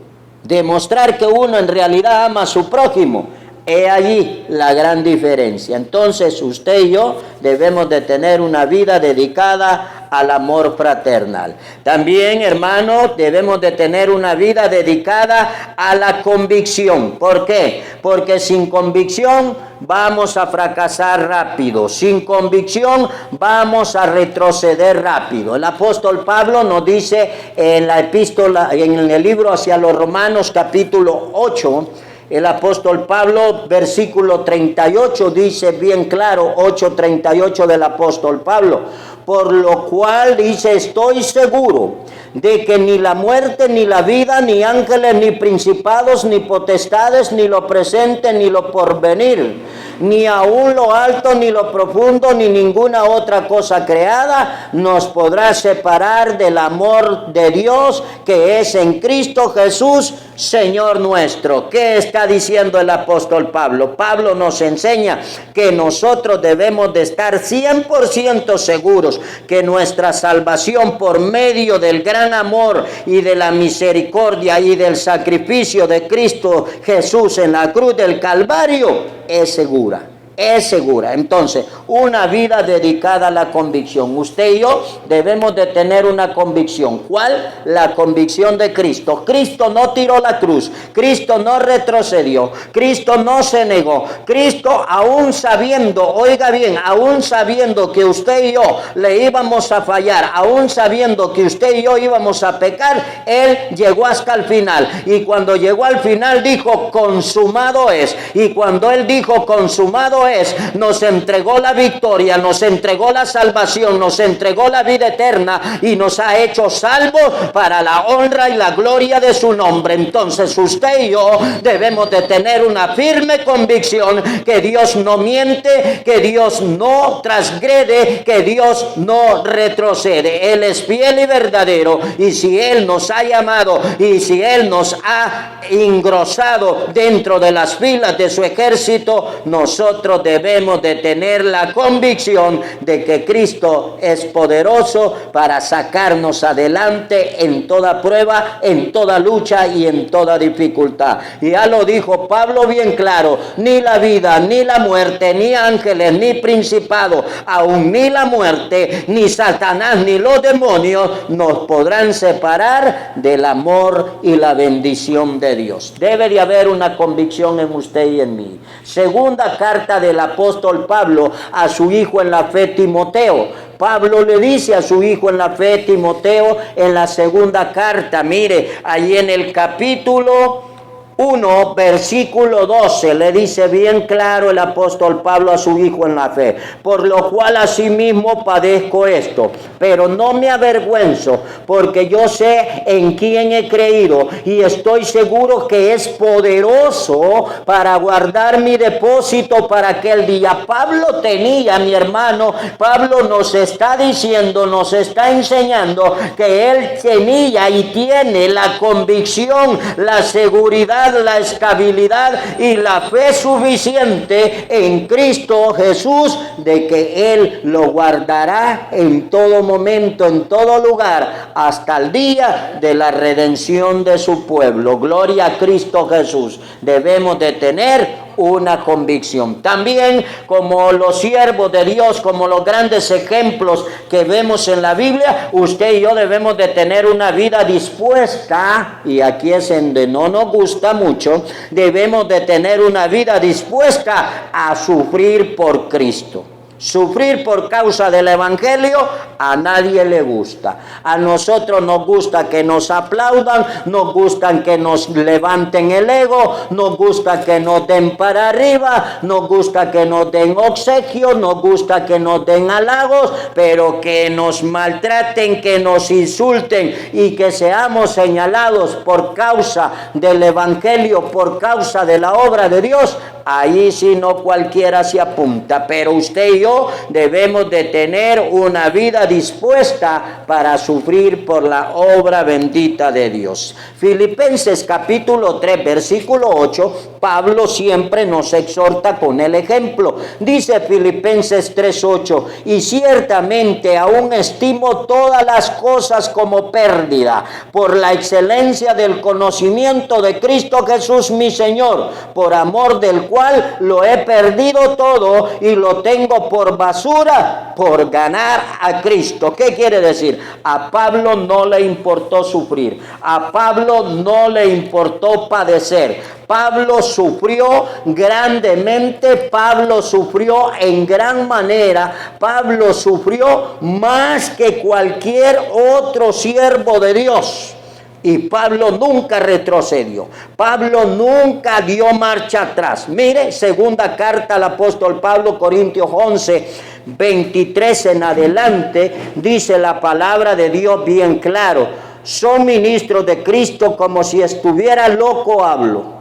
Demostrar que uno en realidad ama a su prójimo. He allí la gran diferencia. Entonces usted y yo debemos de tener una vida dedicada al amor fraternal. También, hermano, debemos de tener una vida dedicada a la convicción. ¿Por qué? Porque sin convicción vamos a fracasar rápido. Sin convicción vamos a retroceder rápido. El apóstol Pablo nos dice en la epístola, en el libro hacia los Romanos capítulo 8, el apóstol Pablo, versículo 38, dice bien claro, 8:38 del apóstol Pablo: por lo cual dice, estoy seguro de que ni la muerte, ni la vida, ni ángeles, ni principados, ni potestades, ni lo presente, ni lo porvenir, ni aun lo alto, ni lo profundo, ni ninguna otra cosa creada nos podrá separar del amor de Dios que es en Cristo Jesús, Señor nuestro. ¿Qué está diciendo el apóstol Pablo? Pablo nos enseña que nosotros debemos de estar 100% seguros que nuestra salvación por medio del gran amor y de la misericordia y del sacrificio de Cristo Jesús en la cruz del Calvario es segura. Es segura. Entonces, una vida dedicada a la convicción. Usted y yo debemos de tener una convicción. ¿Cuál? La convicción de Cristo. Cristo no tiró la cruz. Cristo no retrocedió. Cristo no se negó. Cristo, aún sabiendo, oiga bien, aún sabiendo que usted y yo le íbamos a fallar, aún sabiendo que usted y yo íbamos a pecar, Él llegó hasta el final. Y cuando llegó al final dijo, consumado es. Y cuando Él dijo, consumado es, nos entregó la victoria, nos entregó la salvación, nos entregó la vida eterna y nos ha hecho salvos para la honra y la gloria de su nombre. Entonces usted y yo debemos de tener una firme convicción que Dios no miente, que Dios no transgrede, que Dios no retrocede. Él es fiel y verdadero, y si Él nos ha llamado y si Él nos ha engrosado dentro de las filas de su ejército, nosotros debemos de tener la convicción de que Cristo es poderoso para sacarnos adelante en toda prueba, en toda lucha y en toda dificultad. Y ya lo dijo Pablo bien claro: ni la vida, ni la muerte, ni ángeles, ni principados, aun ni la muerte, ni Satanás, ni los demonios nos podrán separar del amor y la bendición de Dios. Debe de haber una convicción en usted y en mí. Segunda carta del apóstol Pablo a su hijo en la fe Timoteo. Pablo le dice a su hijo en la fe Timoteo en la segunda carta, mire, ahí en el capítulo 1, versículo 12, le dice bien claro el apóstol Pablo a su hijo en la fe: por lo cual asimismo padezco esto, pero no me avergüenzo, porque yo sé en quién he creído y estoy seguro que es poderoso para guardar mi depósito para aquel día. Pablo tenía, mi hermano, Pablo nos está diciendo, nos está enseñando que él tenía y tiene la convicción, la seguridad, la estabilidad y la fe suficiente en Cristo Jesús de que Él lo guardará en todo momento, en todo lugar, hasta el día de la redención de su pueblo. Gloria a Cristo Jesús. Debemos de tener una convicción. También, como los siervos de Dios, como los grandes ejemplos que vemos en la Biblia, usted y yo debemos de tener una vida dispuesta, y aquí es donde no nos gusta mucho, debemos de tener una vida dispuesta a sufrir por Cristo. Sufrir por causa del evangelio a nadie le gusta. A nosotros nos gusta que nos aplaudan, nos gusta que nos levanten el ego, nos gusta que nos den para arriba, nos gusta que nos den obsequios, nos gusta que nos den halagos, pero que nos maltraten, que nos insulten y que seamos señalados por causa del evangelio, por causa de la obra de Dios, ahí sí no cualquiera se apunta. Pero usted y yo debemos de tener una vida dispuesta para sufrir por la obra bendita de Dios. Filipenses capítulo 3 versículo 8, Pablo siempre nos exhorta con el ejemplo. Dice Filipenses 3:8: y ciertamente aún estimo todas las cosas como pérdida por la excelencia del conocimiento de Cristo Jesús mi Señor, por amor del cual lo he perdido todo y lo tengo por basura por ganar a Cristo. ¿Qué quiere decir? A Pablo no le importó sufrir, a Pablo no le importó padecer. Pablo sufrió grandemente, Pablo sufrió en gran manera, Pablo sufrió más que cualquier otro siervo de Dios. Y Pablo nunca retrocedió. Pablo nunca dio marcha atrás. Mire, segunda carta al apóstol Pablo, Corintios 11, 23 en adelante, dice la palabra de Dios bien claro: son ministros de Cristo, como si estuviera loco hablo.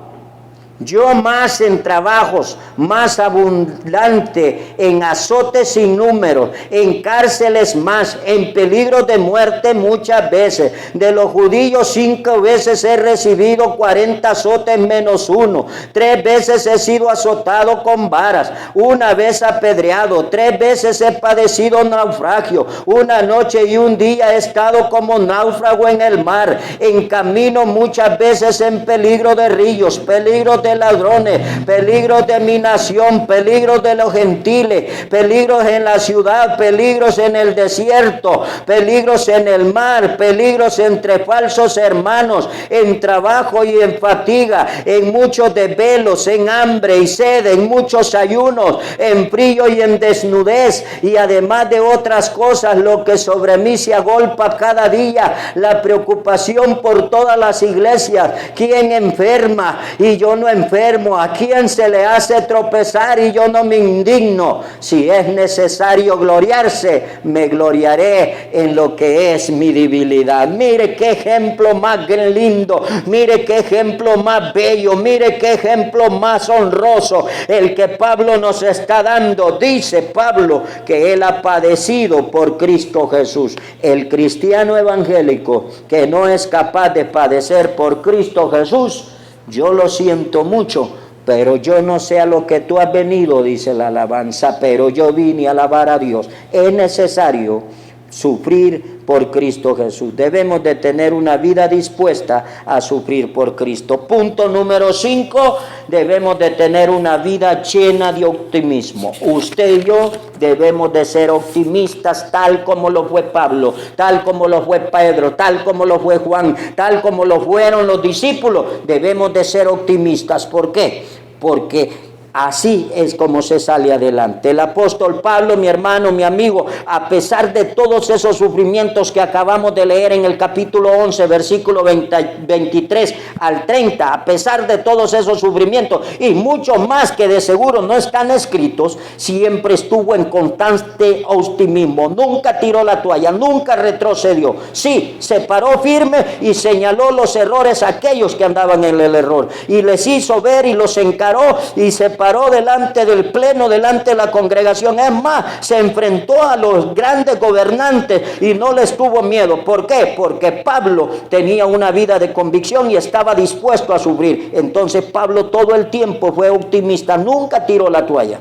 Yo más en trabajos, más abundante, en azotes sin número, en cárceles más, en peligro de muerte muchas veces. De los judíos 5 veces he recibido 40 azotes menos 1. 3 veces he sido azotado con varas, 1 vez apedreado, 3 veces he padecido naufragio, 1 noche y 1 día he estado como náufrago en el mar, en camino muchas veces en peligro de ríos, peligro de ladrones, peligros de mi nación, peligros de los gentiles, peligros en la ciudad, peligros en el desierto, peligros en el mar, peligros entre falsos hermanos, en trabajo y en fatiga, en muchos desvelos, en hambre y sed, en muchos ayunos, en frío y en desnudez, y además de otras cosas, lo que sobre mí se agolpa cada día, la preocupación por todas las iglesias. ¿Quién enferma y yo no enfermo? ¿A quién se le hace tropezar y yo no me indigno? Si es necesario gloriarse, me gloriaré en lo que es mi debilidad. Mire qué ejemplo más lindo, mire qué ejemplo más bello, mire qué ejemplo más honroso el que Pablo nos está dando. Dice Pablo que él ha padecido por Cristo Jesús. El cristiano evangélico que no es capaz de padecer por Cristo Jesús, yo lo siento mucho, pero yo no sé a lo que tú has venido, dice la alabanza, pero yo vine a alabar a Dios. Es necesario sufrir por Cristo Jesús. Debemos de tener una vida dispuesta a sufrir por Cristo. Punto número 5, debemos de tener una vida llena de optimismo. Usted y yo debemos de ser optimistas, tal como lo fue Pablo, tal como lo fue Pedro, tal como lo fue Juan, tal como lo fueron los discípulos. Debemos de ser optimistas. ¿Por qué? Porque Así es como se sale adelante. El apóstol Pablo, mi hermano, mi amigo, a pesar de todos esos sufrimientos que acabamos de leer en el capítulo 11, versículo 23 al 30, a pesar de todos esos sufrimientos y muchos más que de seguro no están escritos, siempre estuvo en constante optimismo, nunca tiró la toalla, nunca retrocedió. Sí, se paró firme y señaló los errores a aquellos que andaban en el error y les hizo ver y los encaró y se paró delante del pleno, delante de la congregación. Es más, se enfrentó a los grandes gobernantes y no les tuvo miedo. ¿Por qué? Porque Pablo tenía una vida de convicción y estaba dispuesto a sufrir. Entonces Pablo todo el tiempo fue optimista, nunca tiró la toalla.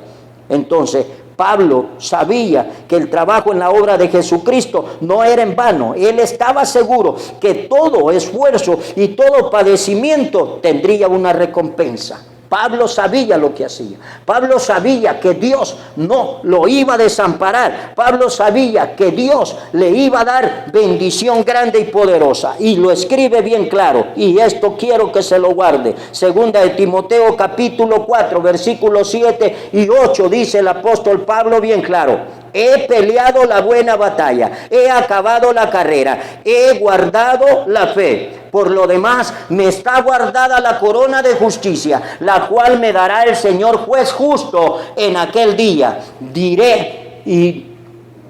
Entonces Pablo sabía que el trabajo en la obra de Jesucristo no era en vano. Él estaba seguro que todo esfuerzo y todo padecimiento tendría una recompensa. Pablo sabía lo que hacía. Pablo sabía que Dios no lo iba a desamparar. Pablo sabía que Dios le iba a dar bendición grande y poderosa. Y lo escribe bien claro. Y esto quiero que se lo guarde. Segunda de Timoteo capítulo 4, versículos 7 y 8 dice el apóstol Pablo bien claro. He peleado la buena batalla, he acabado la carrera, he guardado la fe. Por lo demás, me está guardada la corona de justicia, la cual me dará el Señor juez justo en aquel día. Diré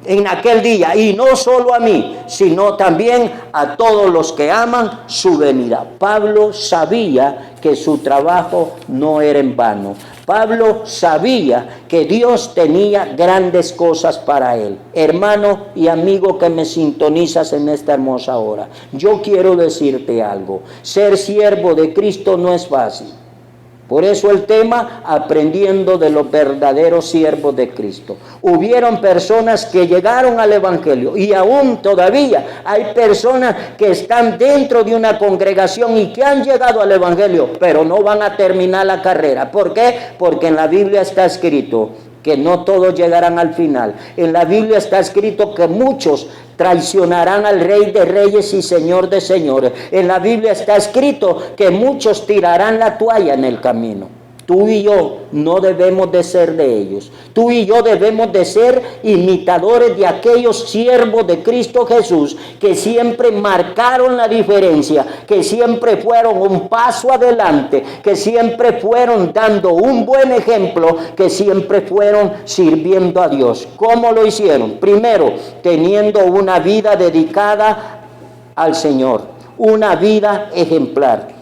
en aquel día, y no solo a mí, sino también a todos los que aman su venida. Pablo sabía que su trabajo no era en vano. Pablo sabía que Dios tenía grandes cosas para él. Hermano y amigo que me sintonizas en esta hermosa hora, yo quiero decirte algo. Ser siervo de Cristo no es fácil. Por eso el tema, aprendiendo de los verdaderos siervos de Cristo. Hubieron personas que llegaron al Evangelio y aún todavía hay personas que están dentro de una congregación y que han llegado al Evangelio, pero no van a terminar la carrera. ¿Por qué? Porque en la Biblia está escrito que no todos llegarán al final. En la Biblia está escrito que muchos traicionarán al Rey de Reyes y Señor de Señores. En la Biblia está escrito que muchos tirarán la toalla en el camino. Tú y yo no debemos de ser de ellos. Tú y yo debemos de ser imitadores de aquellos siervos de Cristo Jesús que siempre marcaron la diferencia, que siempre fueron un paso adelante, que siempre fueron dando un buen ejemplo, que siempre fueron sirviendo a Dios. ¿Cómo lo hicieron? Primero, teniendo una vida dedicada al Señor, una vida ejemplar.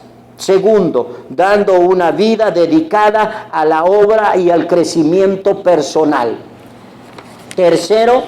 Segundo, dando una vida dedicada a la obra y al crecimiento personal. Tercero,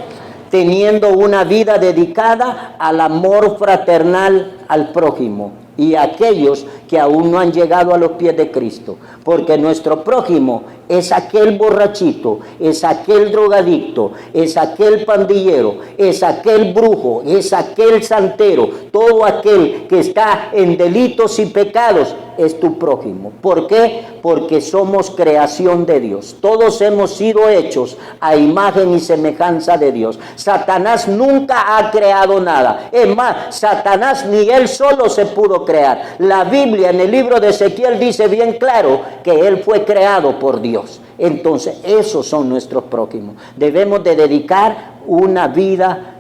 teniendo una vida dedicada al amor fraternal al prójimo y a aquellos que aún no han llegado a los pies de Cristo. Porque nuestro prójimo es aquel borrachito, es aquel drogadicto, es aquel pandillero, es aquel brujo, es aquel santero, todo aquel que está en delitos y pecados es tu prójimo. ¿Por qué? Porque somos creación de Dios. Todos hemos sido hechos a imagen y semejanza de Dios. Satanás nunca ha creado nada. Es más, Satanás ni él solo se pudo crear. La Biblia en el libro de Ezequiel dice bien claro que él fue creado por Dios. Entonces, esos son nuestros prójimos. Debemos de dedicar una vida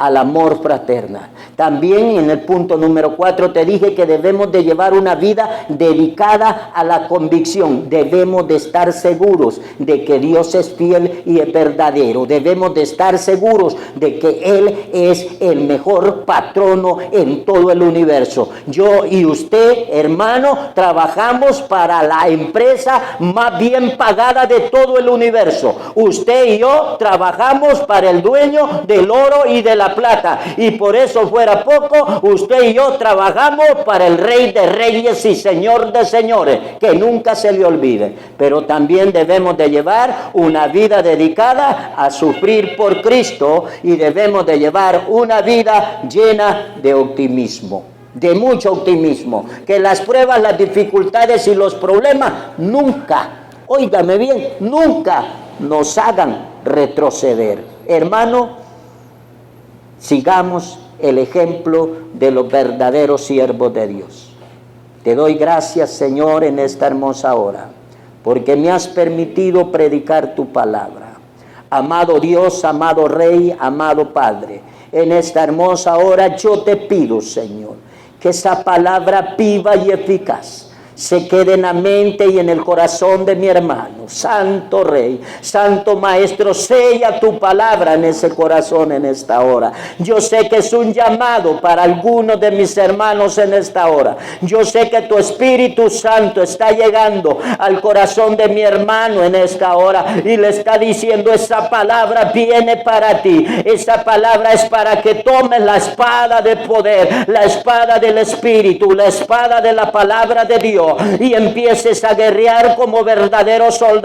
al amor fraternal. También en el punto número 4 te dije que debemos de llevar una vida dedicada a la convicción. Debemos de estar seguros de que Dios es fiel y es verdadero. Debemos de estar seguros de que Él es el mejor patrono en todo el universo. Yo y usted, hermano, trabajamos para la empresa más bien pagada de todo el universo. Usted y yo trabajamos para el dueño del oro y de la plata, y por eso fuera poco, usted y yo trabajamos para el Rey de Reyes y Señor de Señores, que nunca se le olvide. Pero también debemos de llevar una vida dedicada a sufrir por Cristo y debemos de llevar una vida llena de optimismo, de mucho optimismo, que las pruebas, las dificultades y los problemas nunca, óigame bien, nunca nos hagan retroceder. Hermano, sigamos el ejemplo de los verdaderos siervos de Dios. Te doy gracias, Señor, en esta hermosa hora, porque me has permitido predicar tu palabra. Amado Dios, amado Rey, amado Padre, en esta hermosa hora yo te pido, Señor, que esa palabra viva y eficaz se quede en la mente y en el corazón de mi hermano. Santo Rey, Santo Maestro, sella tu palabra en ese corazón en esta hora. Yo sé que es un llamado para algunos de mis hermanos en esta hora. Yo sé que tu Espíritu Santo está llegando al corazón de mi hermano en esta hora y le está diciendo: esa palabra viene para ti. Esa palabra es para que tomes la espada de poder, la espada del Espíritu, la espada de la palabra de Dios, y empieces a guerrear como verdadero soldado.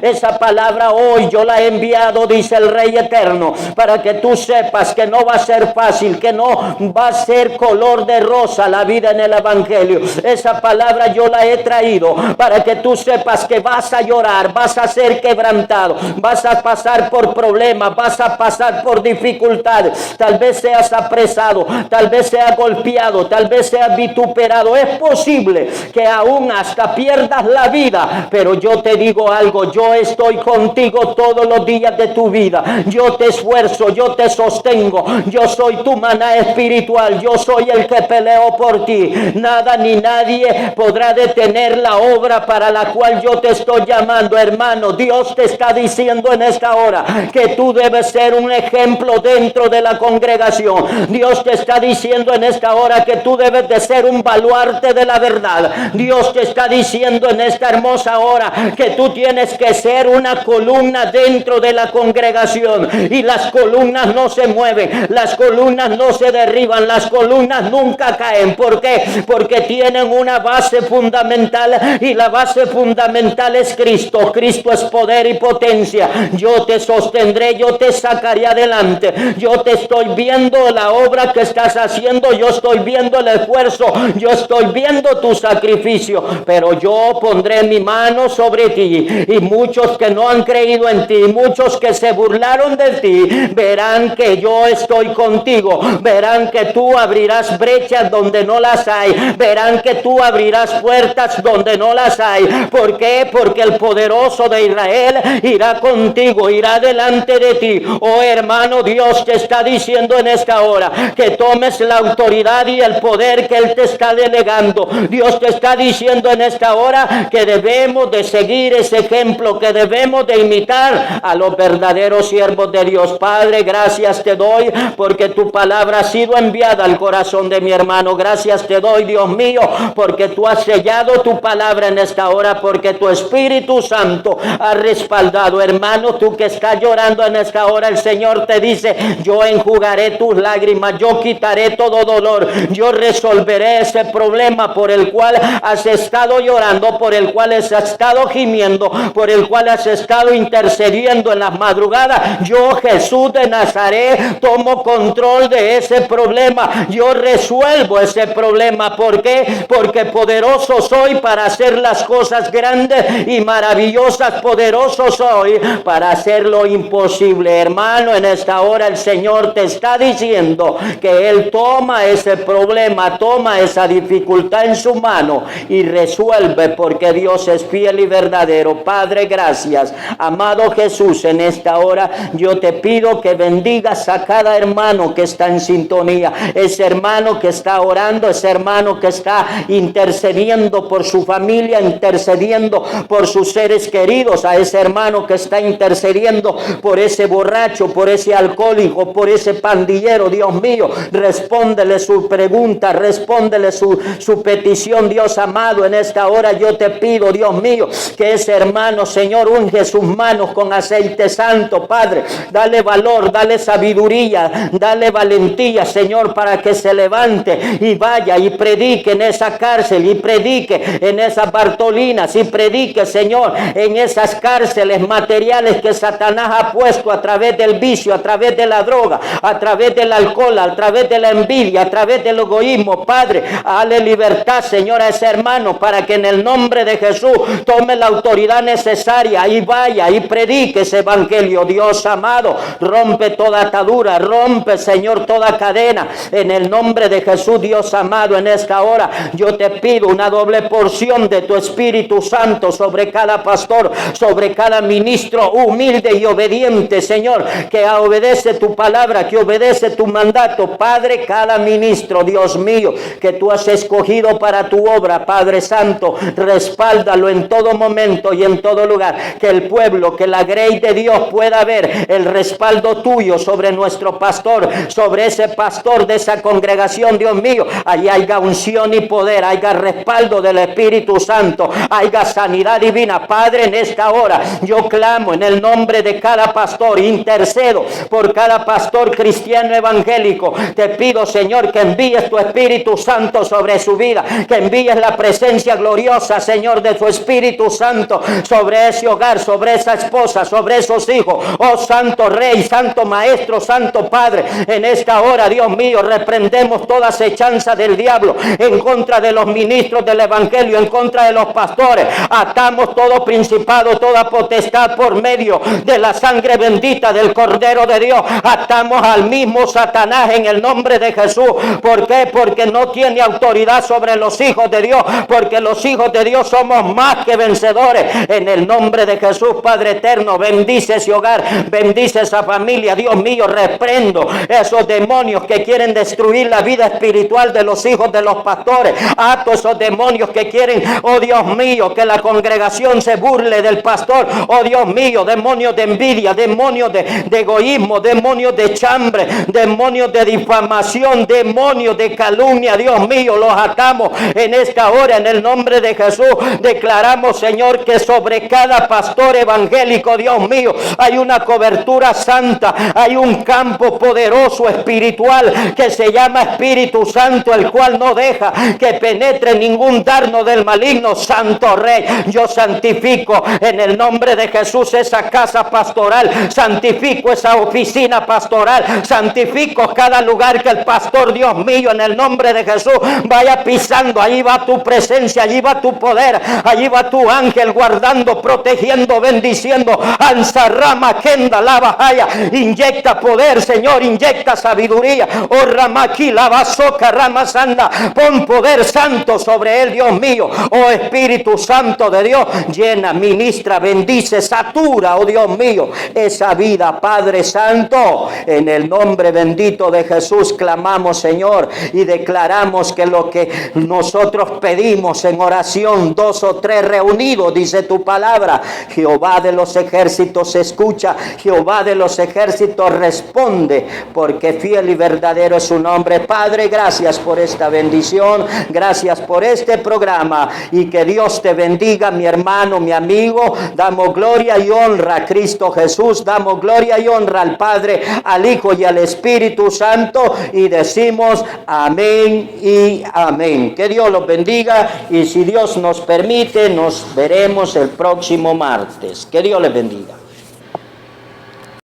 Esa palabra hoy yo la he enviado, dice el Rey Eterno, para que tú sepas que no va a ser fácil, que no va a ser color de rosa la vida en el Evangelio. Esa palabra yo la he traído para que tú sepas que vas a llorar, vas a ser quebrantado, vas a pasar por problemas, vas a pasar por dificultades. Tal vez seas apresado, tal vez seas golpeado, tal vez seas vituperado. Es posible que aún hasta pierdas la vida, pero yo te digo algo: yo estoy contigo todos los días de tu vida. Yo te esfuerzo, yo te sostengo, yo soy tu maná espiritual, yo soy el que peleo por ti. Nada ni nadie podrá detener la obra para la cual yo te estoy llamando, hermano. Dios te está diciendo en esta hora que tú debes ser un ejemplo dentro de la congregación. Dios te está diciendo en esta hora que tú debes de ser un baluarte de la verdad. Dios te está diciendo en esta hermosa hora que tú tienes que ser una columna dentro de la congregación, y las columnas no se mueven, las columnas no se derriban, las columnas nunca caen. ¿Por qué? Porque tienen una base fundamental, y la base fundamental es Cristo. Cristo es poder y potencia. Yo te sostendré, yo te sacaré adelante. Yo te estoy viendo la obra que estás haciendo, yo estoy viendo el esfuerzo, yo estoy viendo tu sacrificio, pero yo pondré mi mano sobre ti, y muchos que no han creído en ti, muchos que se burlaron de ti, verán que yo estoy contigo, verán que tú abrirás brechas donde no las hay, verán que tú abrirás puertas donde no las hay. ¿Por qué? Porque el poderoso de Israel irá contigo, irá delante de ti. Oh hermano, Dios te está diciendo en esta hora que tomes la autoridad y el poder que Él te está delegando. Dios te está diciendo en esta hora que debemos de seguir ese ejemplo, que debemos de imitar a los verdaderos siervos de Dios. Padre, gracias te doy porque tu palabra ha sido enviada al corazón de mi hermano. Gracias te doy, Dios mío, porque tú has sellado tu palabra en esta hora, porque tu Espíritu Santo ha respaldado. Hermano, tú que estás llorando en esta hora, el Señor te dice: yo enjugaré tus lágrimas, yo quitaré todo dolor, yo resolveré ese problema por el cual has estado llorando, por el cual has estado gimiendo, por el cual has estado intercediendo en las madrugadas. Yo, Jesús de Nazaret, tomo control de ese problema, yo resuelvo ese problema. ¿Por qué? Porque poderoso soy para hacer las cosas grandes y maravillosas, poderoso soy para hacer lo imposible. Hermano, en esta hora el Señor te está diciendo que Él toma ese problema, toma esa dificultad en su mano y resuelve, porque Dios es fiel y verdadero. Padre, gracias. Amado Jesús, en esta hora yo te pido que bendigas a cada hermano que está en sintonía, ese hermano que está orando, ese hermano que está intercediendo por su familia, intercediendo por sus seres queridos, a ese hermano que está intercediendo por ese borracho, por ese alcohólico, por ese pandillero. Dios mío, respóndele su pregunta, respóndele su petición. Dios amado, en esta hora yo te pido, Dios mío, que ese hermano, Señor, unge sus manos con aceite santo. Padre, dale valor, dale sabiduría, dale valentía, Señor, para que se levante y vaya y predique en esa cárcel, y predique en esas Bartolinas, y predique, Señor, en esas cárceles materiales que Satanás ha puesto a través del vicio, a través de la droga, a través del alcohol, a través de la envidia, a través del egoísmo. Padre, dale libertad, Señor, a ese hermano mano para que en el nombre de Jesús tome la autoridad necesaria y vaya y predique ese evangelio. Dios amado, rompe toda atadura, rompe, Señor, toda cadena. En el nombre de Jesús, Dios amado, en esta hora yo te pido una doble porción de tu Espíritu Santo sobre cada pastor, sobre cada ministro humilde y obediente, Señor, que obedece tu palabra, que obedece tu mandato. Padre, cada ministro, Dios mío, que tú has escogido para tu obra, Padre Santo, respáldalo en todo momento y en todo lugar. Que el pueblo, que la grey de Dios pueda ver el respaldo tuyo sobre nuestro pastor, sobre ese pastor de esa congregación, Dios mío. Allí haya unción y poder, haya respaldo del Espíritu Santo, haya sanidad divina. Padre, en esta hora yo clamo en el nombre de cada pastor, intercedo por cada pastor cristiano evangélico. Te pido, Señor, que envíes tu Espíritu Santo sobre su vida, que envíes la presencia gloriosa, Señor, de tu Espíritu Santo sobre ese hogar, sobre esa esposa, sobre esos hijos. Oh Santo Rey, Santo Maestro, Santo Padre, en esta hora, Dios mío, reprendemos toda acechanza del diablo en contra de los ministros del Evangelio, en contra de los pastores. Atamos todo principado, toda potestad por medio de la sangre bendita del Cordero de Dios. Atamos al mismo Satanás en el nombre de Jesús. ¿Por qué? Porque no tiene autoridad sobre los hijos de Dios, porque los hijos de Dios somos más que vencedores. En el nombre de Jesús, Padre eterno, bendice ese hogar, bendice esa familia. Dios mío, reprendo esos demonios que quieren destruir la vida espiritual de los hijos de los pastores. Ato esos demonios que quieren, oh Dios mío, que la congregación se burle del pastor. Oh Dios mío, demonios de envidia, demonios de egoísmo, demonios de chambre, demonios de difamación, demonios de calumnia. Dios mío, los atamos en esta hora en el nombre de Jesús. Declaramos, Señor, que sobre cada pastor evangélico, Dios mío, hay una cobertura santa, hay un campo poderoso espiritual que se llama Espíritu Santo, el cual no deja que penetre ningún dardo del maligno. Santo Rey, yo santifico en el nombre de Jesús esa casa pastoral, santifico esa oficina pastoral, santifico cada lugar que el pastor, Dios mío, en el nombre de Jesús vaya pisando. Allí va tu presencia, allí va tu poder, allí va tu ángel guardando, protegiendo, bendiciendo. Ansarrama kenda la bajaya, inyecta poder, Señor, inyecta sabiduría. Oh ramaki la basoca ramasanda, pon poder santo sobre él, Dios mío. Oh Espíritu Santo de Dios, llena, ministra, bendice, satura, oh Dios mío, esa vida, Padre Santo. En el nombre bendito de Jesús clamamos, Señor, y declaramos que lo que nosotros pedimos en oración, 2 o 3 reunidos, dice tu palabra, Jehová de los ejércitos escucha, Jehová de los ejércitos responde, porque fiel y verdadero es su nombre. Padre, gracias por esta bendición, gracias por este programa, y que Dios te bendiga, mi hermano, mi amigo. Damos gloria y honra a Cristo Jesús, damos gloria y honra al Padre, al Hijo y al Espíritu Santo, y decimos amén y amén. Que Dios los bendiga, y si Dios nos permite, nos veremos el próximo martes. Que Dios les bendiga.